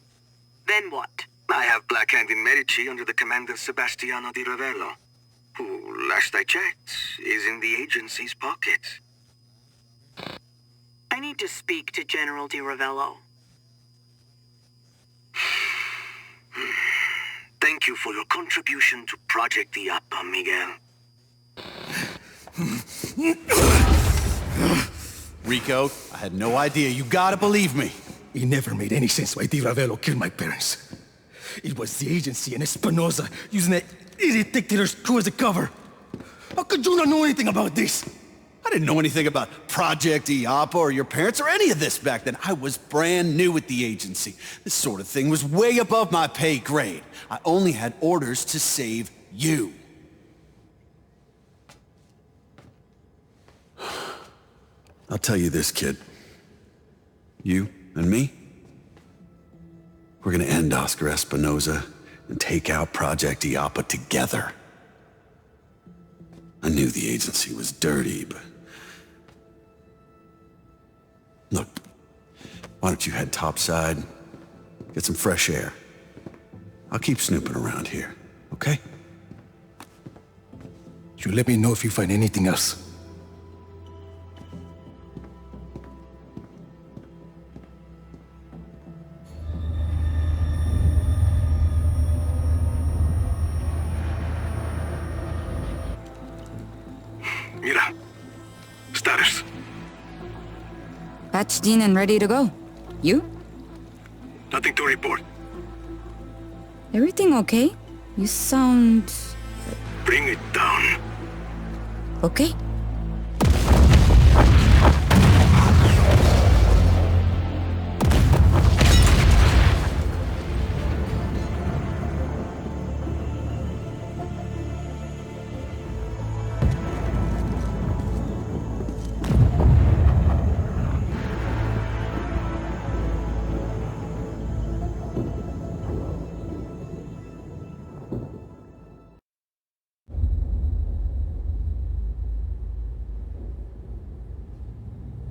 Then what? I have Black Hand in Medici under the command of Sebastiano di Ravello, who, last I checked, is in the agency's pocket. I need to speak to General di Ravello. Thank you for your contribution to Project Ayapa, Miguel. Rico, I had no idea. You gotta believe me. It never made any sense why Di Ravello killed my parents. It was the agency and Espinosa using that idiot dictator's crew as a cover. How could you not know anything about this? I didn't know anything about Project Ayapa or your parents or any of this back then. I was brand new at the agency. This sort of thing was way above my pay grade. I only had orders to save you. I'll tell you this, kid. You and me, we're gonna end Oscar Espinosa and take out Project Ayapa together. I knew the agency was dirty, but... Look, why don't you head topside, get some fresh air. I'll keep snooping around here, okay? You let me know if you find anything else. Mira. Status. Patched in and ready to go. You? Nothing to report. Everything okay? You sound... Bring it down. okay?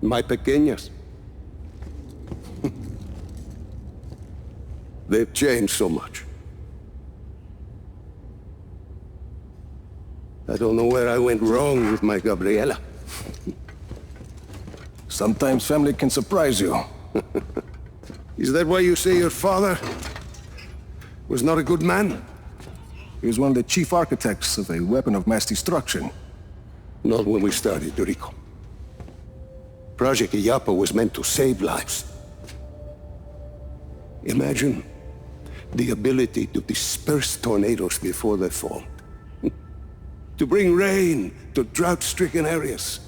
My pequeñas. They've changed so much. I don't know where I went wrong with my Gabriela. Sometimes family can surprise you. Is that why you say your father was not a good man? He was one of the chief architects of a weapon of mass destruction. Not when we started, Rico. Project Ayapa was meant to save lives. Imagine the ability to disperse tornadoes before they fall. To bring rain to drought-stricken areas.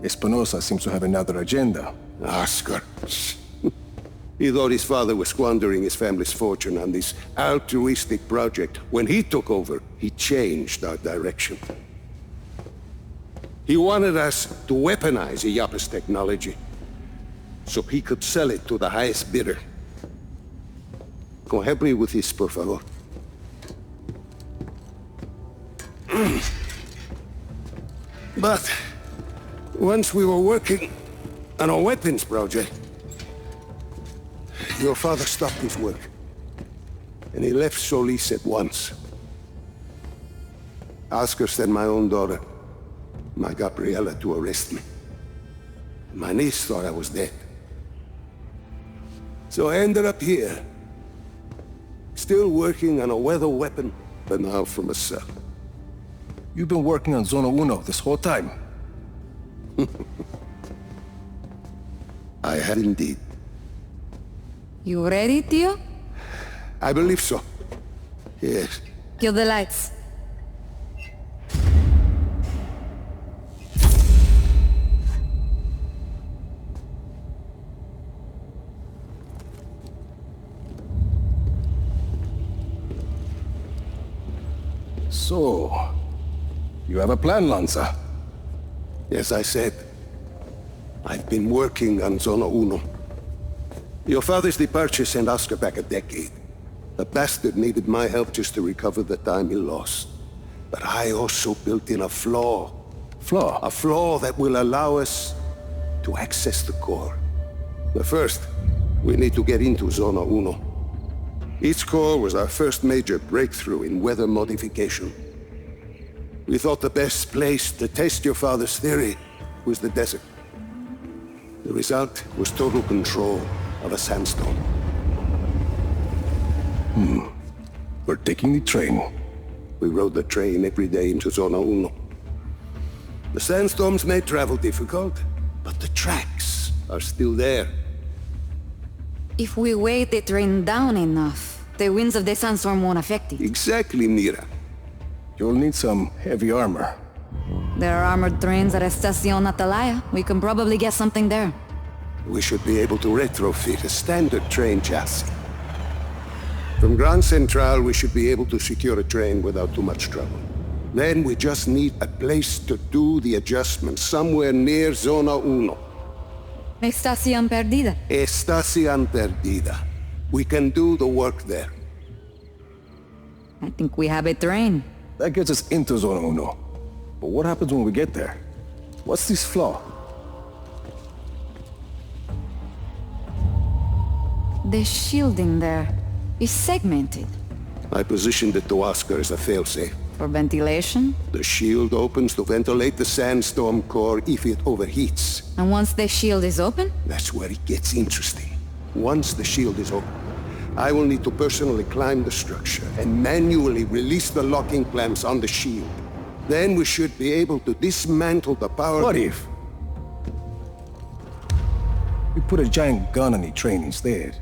Espinosa seems to have another agenda. Oscar. He thought his father was squandering his family's fortune on this altruistic project. When he took over, he changed our direction. He wanted us to weaponize Iyapa's technology, so he could sell it to the highest bidder. Go help me with this, por favor. But once we were working on a weapons project, your father stopped his work, and he left Solis at once. Oscar sent my own daughter, my Gabriela, to arrest me. My niece thought I was dead. So I ended up here, still working on a weather weapon, but now from a cell. You've been working on Zona Uno this whole time. I had indeed. You ready, Tio? I believe so. Yes. Kill the lights. So, you have a plan, Lanza? Yes, I said. I've been working on Zona Uno. Your father's departure sent Oscar back a decade. The bastard needed my help just to recover the time he lost. But I also built in a flaw. Flaw? A flaw that will allow us to access the core. But first, we need to get into Zona Uno. Its core was our first major breakthrough in weather modification. We thought the best place to test your father's theory was the desert. The result was total control of a sandstorm. We're taking the train. We rode the train every day into Zona Uno. The sandstorms made travel difficult, but the tracks are still there. If we weigh the train down enough, the winds of the sandstorm won't affect it. Exactly, Mira. You'll need some heavy armor. There are armored trains at Estacion Atalaya. We can probably get something there. We should be able to retrofit a standard train chassis. From Grand Central, we should be able to secure a train without too much trouble. Then we just need a place to do the adjustments, somewhere near Zona Uno. Estacion Perdida. Estacion Perdida. We can do the work there. I think we have a train. That gets us into Zona Uno. But what happens when we get there? What's this flaw? The shielding there is segmented. I positioned it to Oscar as a failsafe. For ventilation? The shield opens to ventilate the sandstorm core if it overheats. And once the shield is open? That's where it gets interesting. Once the shield is open, I will need to personally climb the structure and manually release the locking clamps on the shield. Then we should be able to dismantle the power... What if we put a giant gun on the train instead?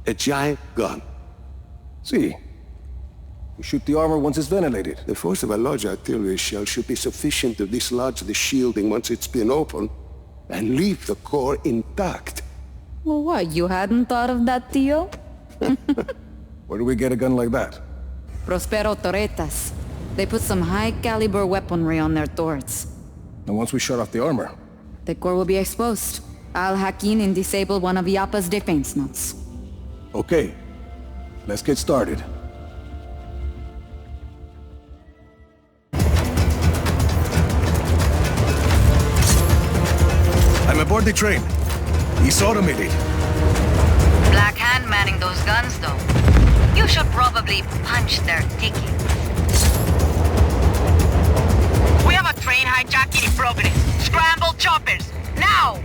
A giant gun? See, we shoot the armor once it's ventilated. The force of a large artillery shell should be sufficient to dislodge the shielding once it's been opened and leave the core intact. Well, what, you hadn't thought of that, Tio? Where do we get a gun like that? Prospero Torretas. They put some high-caliber weaponry on their turrets. And once we shut off the armor? The core will be exposed. I'll hack in and disable one of Iyapa's defense nodes. Okay, let's get started. I'm aboard the train. It's automated. Black Hand manning those guns, though. You should probably punch their ticket. We have a train hijacking in progress. Scramble choppers, now!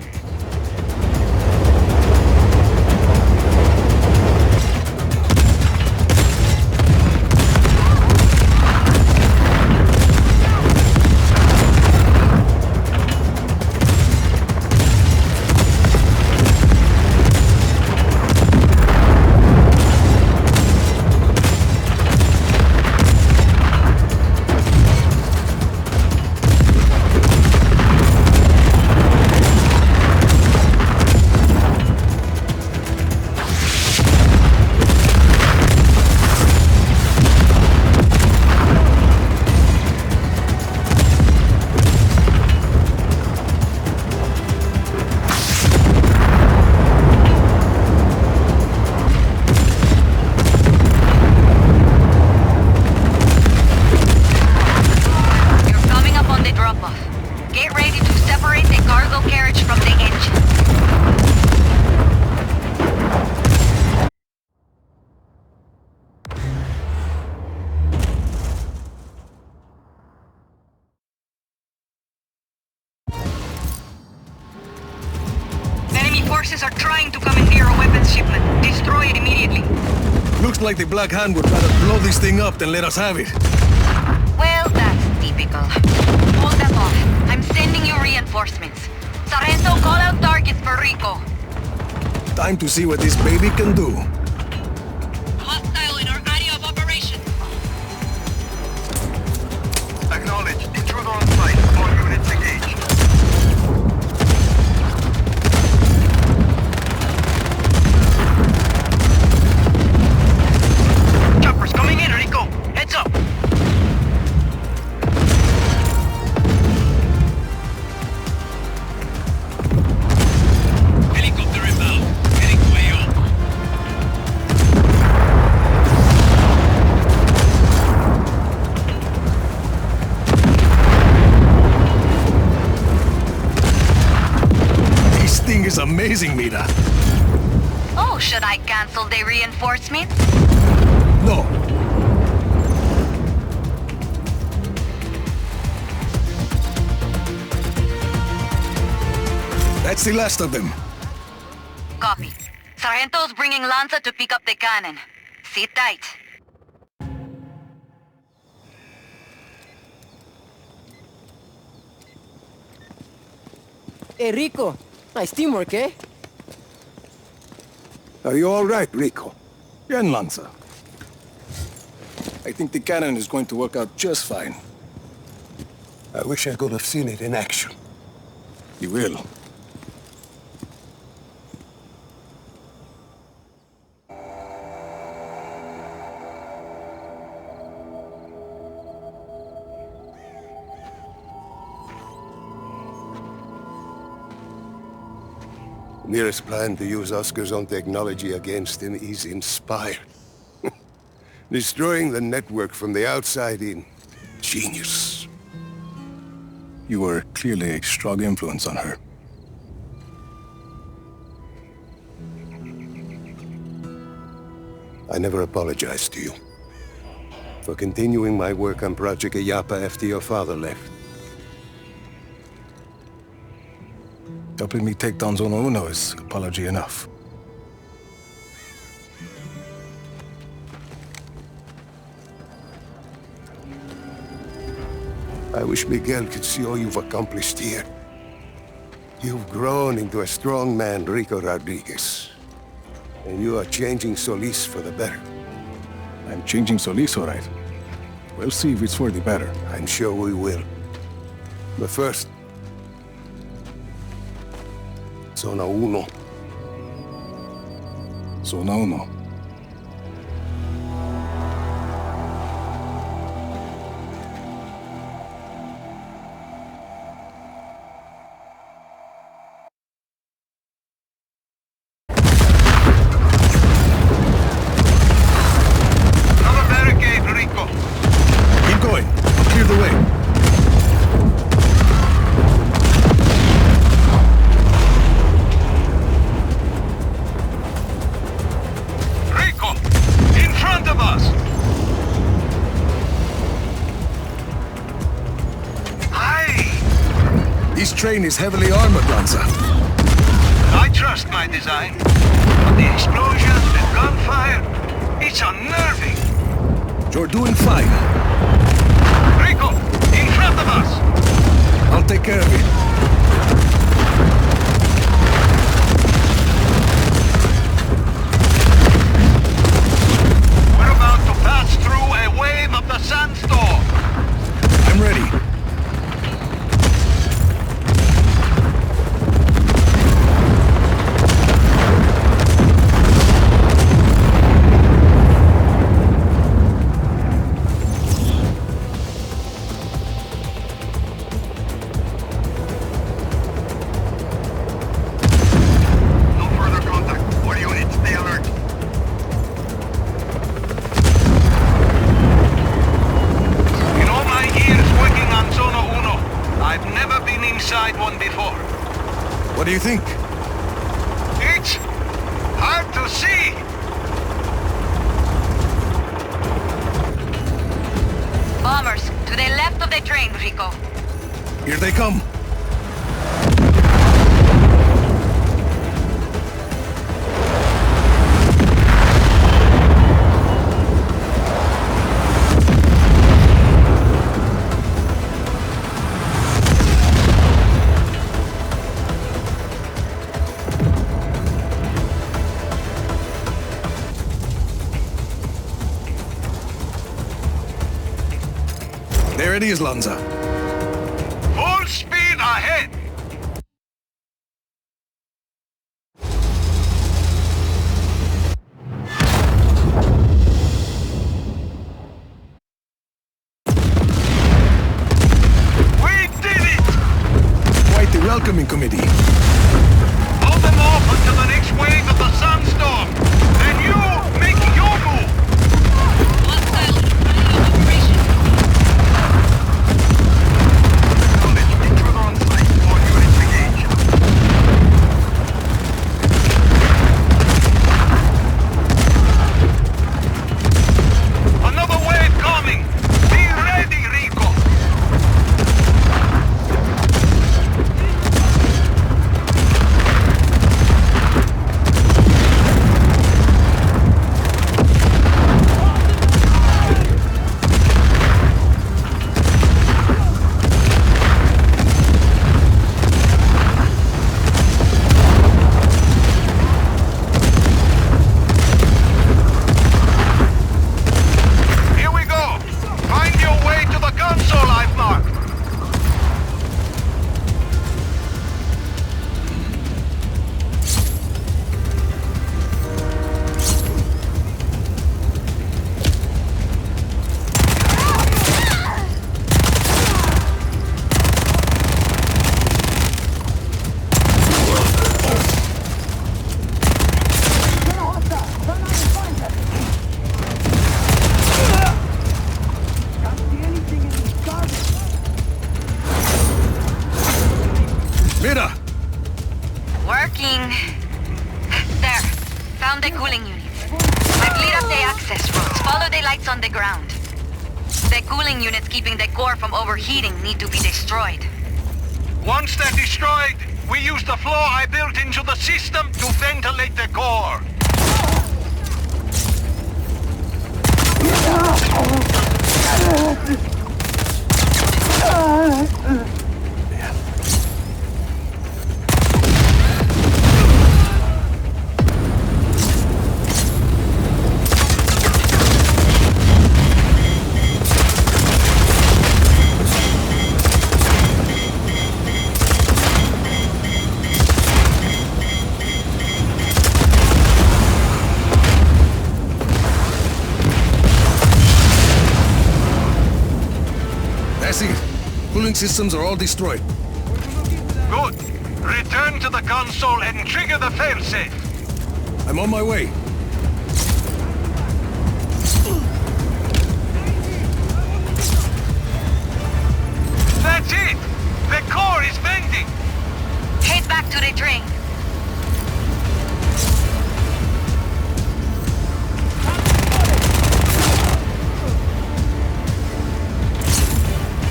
forces are trying to commandeer a weapons shipment. Destroy it immediately. Looks like the Black Hand would rather blow this thing up than let us have it. Well, that's typical. Hold them off. I'm sending you reinforcements. Sargento, call out targets for Rico. Time to see what this baby can do. Hostile in our area of operation. Acknowledge. Intruder on site. All units engaged. Choppers coming in, Rico. Heads up. Helicopter inbound. Heading to AO. This thing is amazing, Mira. Oh, should I cancel the reinforcements? No. That's the last of them. Copy. Sargento's bringing Lanza to pick up the cannon. Sit tight. Hey, Rico. Nice teamwork, eh? Are you all right, Rico? Bien, Lanza. I think the cannon is going to work out just fine. I wish I could have seen it in action. You will. Mira's plan to use Oscar's own technology against him is inspired. Destroying the network from the outside in. Genius. You were clearly a strong influence on her. I never apologized to you for continuing my work on Project Ayapa after your father left. Helping me take down Zona Uno is apology enough. I wish Miguel could see all you've accomplished here. You've grown into a strong man, Rico Rodriguez. And you are changing Solis for the better. I'm changing Solis, all right. We'll see if it's for the better. I'm sure we will. But first, Zona Uno. Zona Uno. Another barricade, Rico. Keep going. I'll clear the way. Rico! In front of us! Aye! This train is heavily armored, Lanza. I trust my design. But the explosions, the gunfire, it's unnerving. You're doing fine. Rico! In front of us! I'll take care of it. We're about to pass through a wave of the sandstorm. I'm ready. No further contact. All units, stay alert. In all my years working on Zona Uno, I've never been inside one before. What do you think? It's hard to see. Bombers, to the left of the train, Rico. Here they come. There it is, Lanza. Full speed ahead! We did it! Quite the welcoming committee. Hold them off until the next wave of the sandstorm. Then you make your move. Hostile operation. Knowledge, intruder on site. All units engage. Another wave coming. Be ready, Rico. Here we go. Find your way to the console I've marked. Mira! Working. There. Found the cooling units. I've lit up the access roads. Follow the lights on the ground. The cooling units keeping the core from overheating need to be destroyed. Once they're destroyed, we use the floor I built into the system to ventilate the core. That's it. Cooling systems are all destroyed. Good. Return to the console and trigger the failsafe. I'm on my way. That's it! The core is venting! Head back to the train.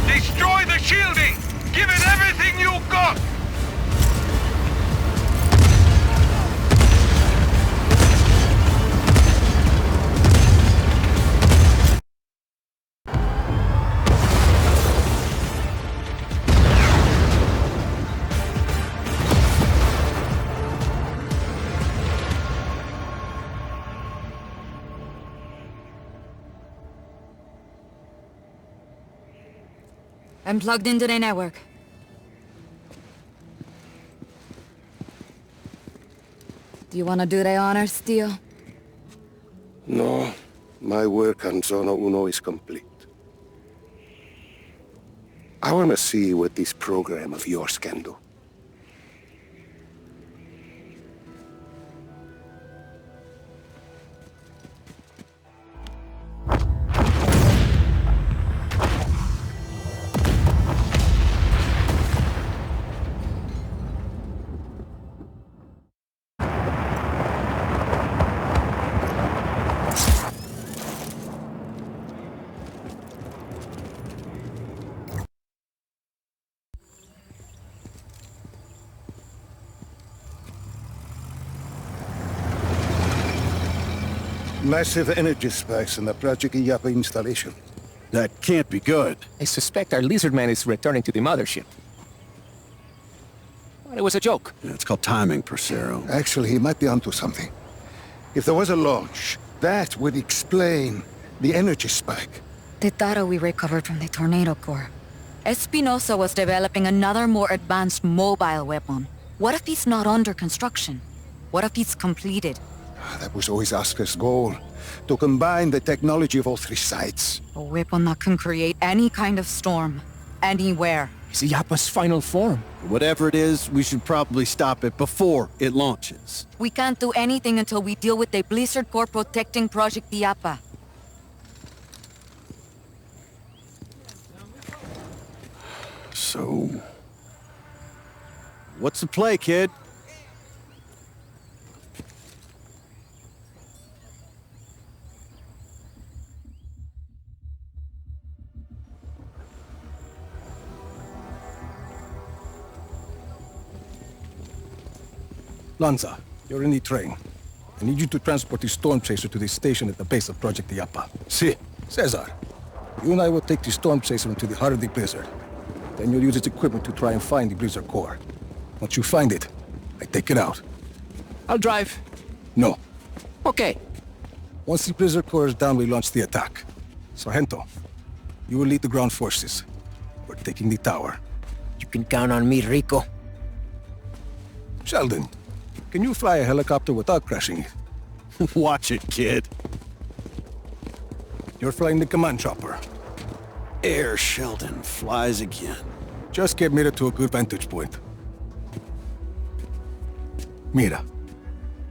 Destroy the shielding! Give it everything you got! I'm plugged into the network. Do you want to do the honors, Steel? No, my work on Zona Uno is complete. I want to see what this program of yours can do. Massive energy spikes in the Project Iyapa installation. That can't be good. I suspect our lizard man is returning to the mothership. But it was a joke. Yeah, it's called timing, Persero. Actually, he might be onto something. If there was a launch, that would explain the energy spike. The data we recovered from the tornado core. Espinosa was developing another more advanced mobile weapon. What if it's not under construction? What if it's completed? That was always Oscar's goal. To combine the technology of all three sites. A weapon that can create any kind of storm. Anywhere. It's Yappa's final form. Whatever it is, we should probably stop it before it launches. We can't do anything until we deal with the Blizzard Core protecting Project Yappa. So... what's the play, kid? Lanza, you're in the train. I need you to transport the storm chaser to the station at the base of Project Yappa. Si. Cesar, you and I will take the storm chaser into the heart of the blizzard. Then you'll use its equipment to try and find the blizzard core. Once you find it, I take it out. I'll drive. No. Okay. Once the blizzard core is down, we launch the attack. Sargento, you will lead the ground forces. We're taking the tower. You can count on me, Rico. Sheldon, can you fly a helicopter without crashing it? Watch it, kid. You're flying the command chopper. Air Sheldon flies again. Just get Mira to a good vantage point. Mira,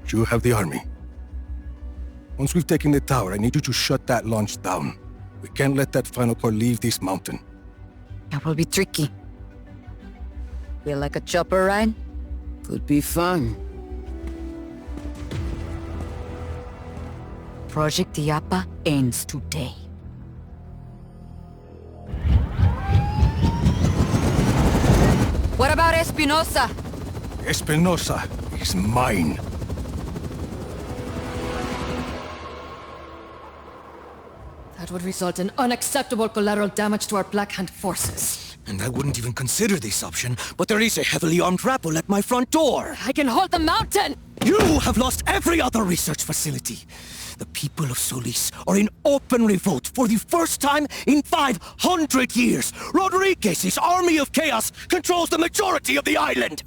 you have the army. Once we've taken the tower, I need you to shut that launch down. We can't let that final core leave this mountain. That will be tricky. Feel like a chopper ride? Could be fun. Project Yappa ends today. What about Espinosa? Espinosa is mine. That would result in unacceptable collateral damage to our Black Hand forces. And I wouldn't even consider this option, but there is a heavily armed rabble at my front door. I can hold the mountain! You have lost every other research facility. The people of Solis are in open revolt for the first time in 500 years. Rodriguez's army of chaos controls the majority of the island.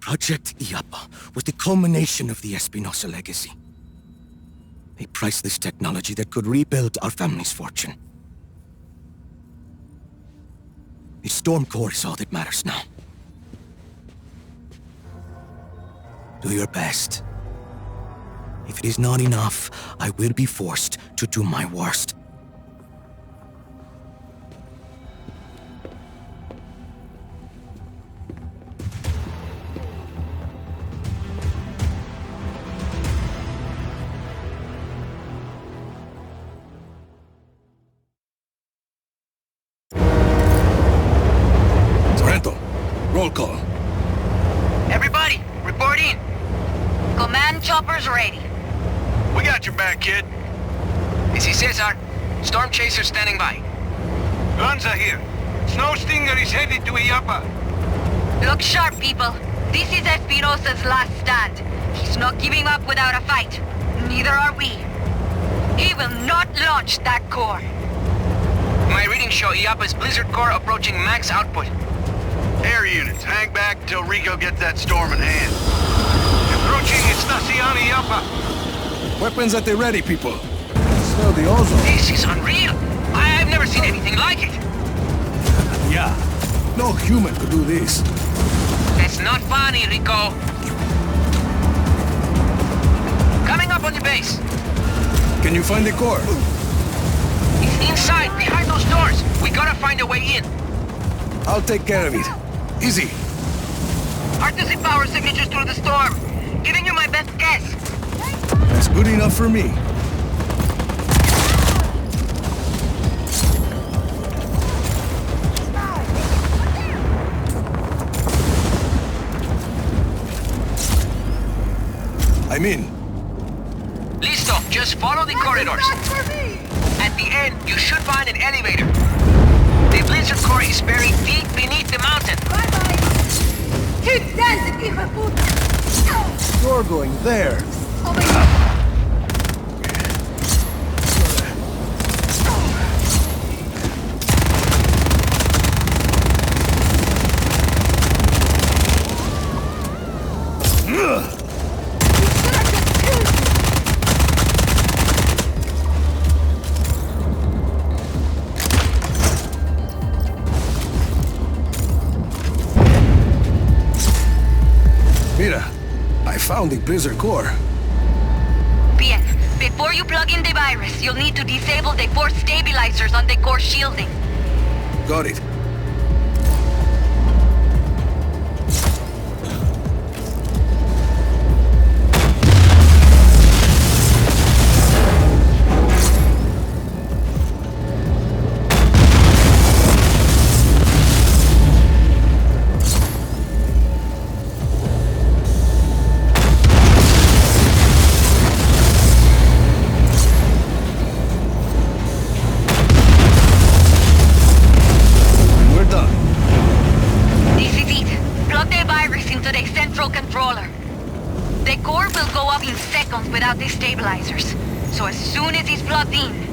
Project Yappa was the culmination of the Espinosa legacy. A priceless technology that could rebuild our family's fortune. The storm core is all that matters now. Do your best. If it is not enough, I will be forced to do my worst. Sargento, roll call. Everybody, report in. Command chopper's ready. We got your back, kid. This is Cesar. Storm Chaser standing by. Lanza here. Snow Stinger is headed to Yappa. Look sharp, people. This is Espinosa's last stand. He's not giving up without a fight. Neither are we. He will not launch that core. My readings show Yappa's Blizzard Core approaching max output. Air units, hang back till Rico gets that storm in hand. Approaching Estacion Yappa. Weapons at the ready, people. Smell the ozone. This is unreal. I've never seen anything like it. Yeah. No human could do this. That's not funny, Rico. Coming up on the base. Can you find the core? It's inside, behind those doors. We gotta find a way in. I'll take care of it. Easy. Hard to see power signatures through the storm. Giving you my best guess. That's good enough for me. I'm in. Listo, just follow the corridors. At the end, you should find an elevator. The Blizzard Core is buried deep beneath the mountain. Keep dancing, hijo de puta! You're going there. found the Blizzard core. Bien. Before you plug in the virus, you'll need to disable the force stabilizers on the core shielding. Got it. Without the stabilizers. So as soon as he's plugged in...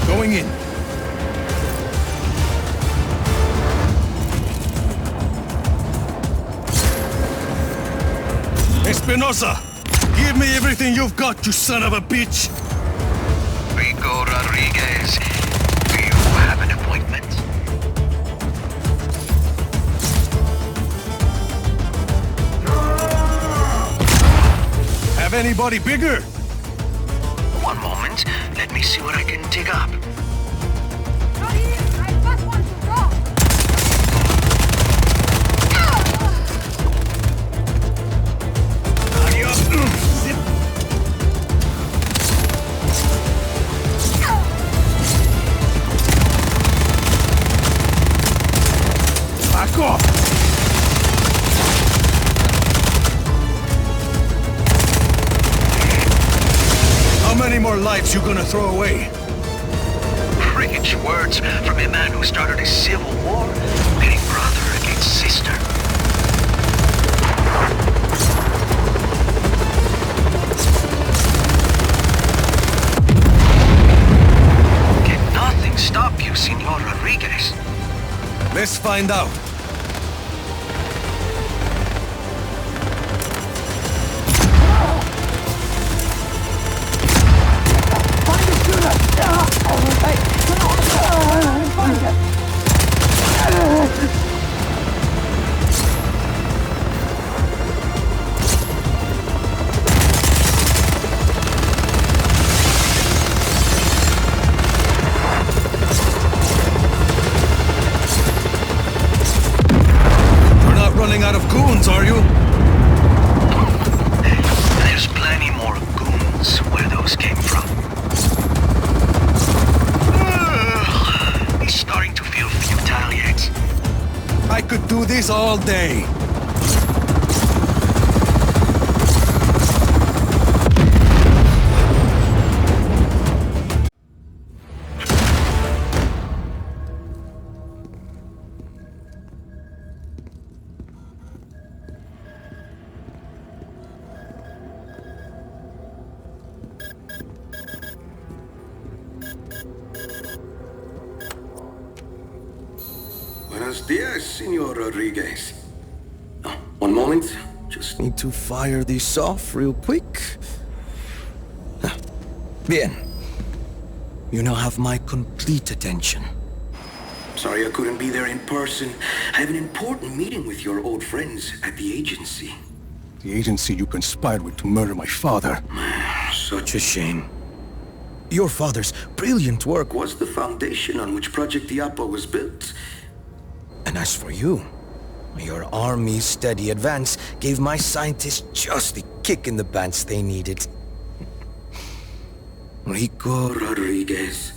Going in. Espinosa! Give me everything you've got, you son of a bitch! Rico Rodriguez, do you have an appointment? Have anybody bigger? One moment, let me see what I can dig up. Back off! How many more lives you gonna throw away? Rich words from a man who started a civil war, pitting brother against sister. Can nothing stop you, Senor Rodriguez? Let's find out. Running out of goons, are you? There's plenty more goons where those came from. It's starting to feel futile yet. I could do this all day. Buenos dias, Senor Rodriguez. Oh, one moment. Just need to fire this off real quick. Bien. You now have my complete attention. Sorry I couldn't be there in person. I have an important meeting with your old friends at the agency. The agency you conspired with to murder my father. Such a shame. Your father's brilliant work was the foundation on which Project Diapo was built. And as for you, your army's steady advance gave my scientists just the kick in the pants they needed. Rico Rodriguez.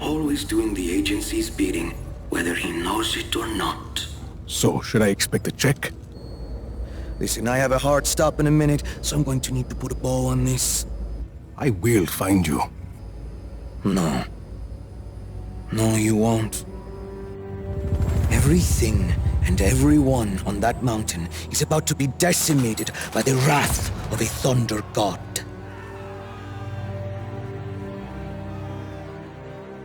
Always doing the agency's bidding, whether he knows it or not. So, should I expect a check? Listen, I have a hard stop in a minute, so I'm going to need to put a bow on this. I will find you. No. No, you won't. Everything and everyone on that mountain is about to be decimated by the wrath of a thunder god.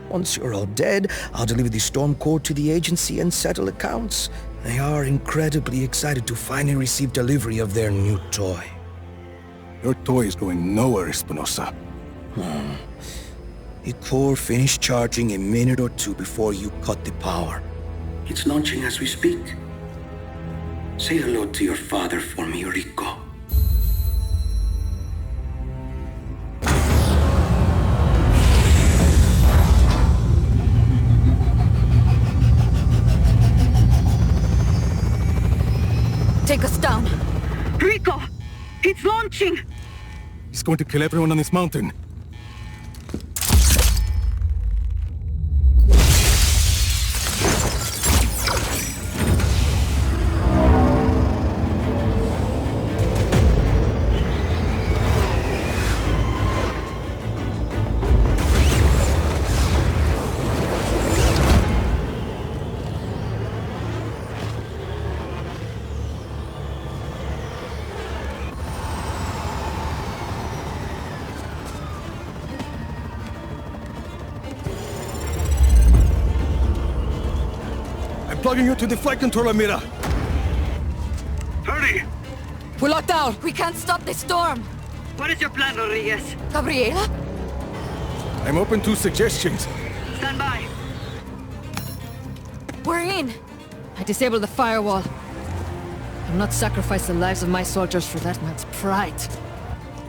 Once you're all dead, I'll deliver the storm core to the agency and settle accounts. They are incredibly excited to finally receive delivery of their new toy. Your toy is going nowhere, Espinosa. The core finished charging a minute or two before you cut the power. It's launching as we speak. Say hello to your father for me, Rico. Take us down. Rico! It's launching! He's going to kill everyone on this mountain. Plugging you to the flight controller, Mira. Hurry! We're locked down. We can't stop this storm. What is your plan, Rodriguez? Gabriela? I'm open to suggestions. Stand by. We're in. I disabled the firewall. I'll not sacrifice the lives of my soldiers for that man's pride.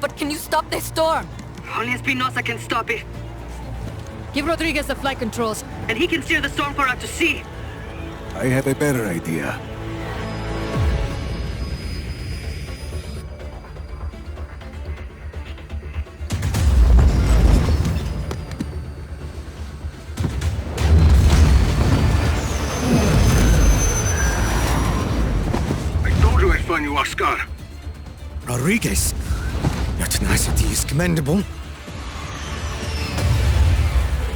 But can you stop this storm? Only Espinosa can stop it. Give Rodriguez the flight controls. And he can steer the storm core out to sea. I have a better idea. I told you I'd find you, Oscar. Rodriguez, your tenacity is commendable.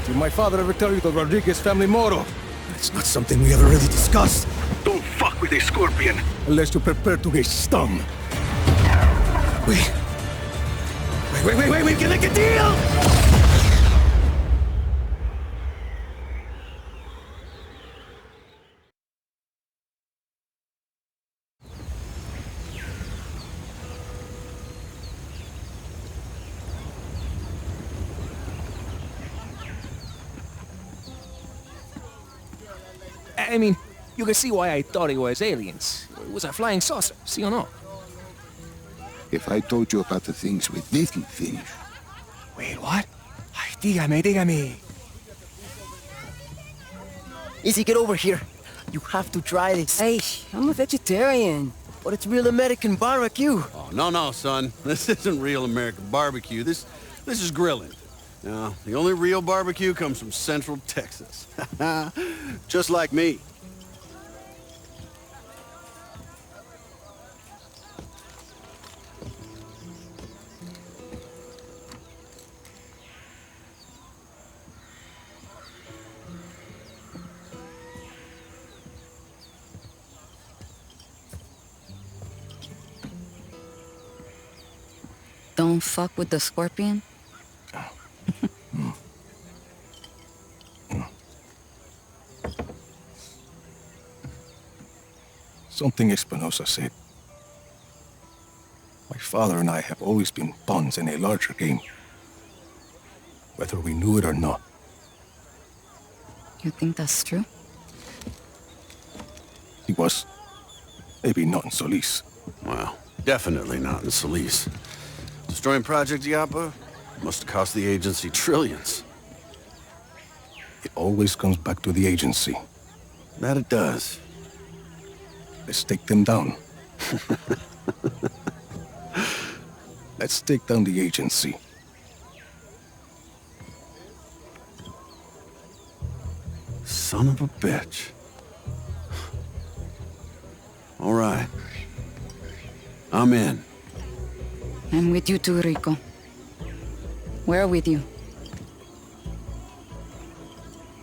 Did my father ever tell you the Rodriguez family motto? It's not something we ever really discussed. Don't fuck with a scorpion. Unless you prepare to get stung. Wait, we can make a deal! I mean, you can see why I thought it was aliens. It was a flying saucer, see or no? If I told you about the things we didn't finish. Wait, what? Ay, dígame. Easy, get over here. You have to try this. Hey, I'm a vegetarian, but it's real American barbecue. Oh, no, son. This isn't real American barbecue. This is grilling. No, the only real barbecue comes from Central Texas. Just like me. Don't fuck with the scorpion? Something Espinosa said. My father and I have always been pawns in a larger game. Whether we knew it or not. You think that's true? He was. Maybe not in Solis. Well, definitely not in Solis. Destroying Project Yapa must have cost the agency trillions. It always comes back to the agency. That it does. Let's take them down. Let's take down the agency. Son of a bitch. All right. I'm in. I'm with you too, Rico. We're with you.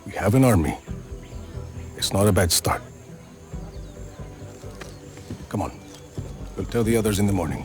We have an army. It's not a bad start. Come on. We'll tell the others in the morning.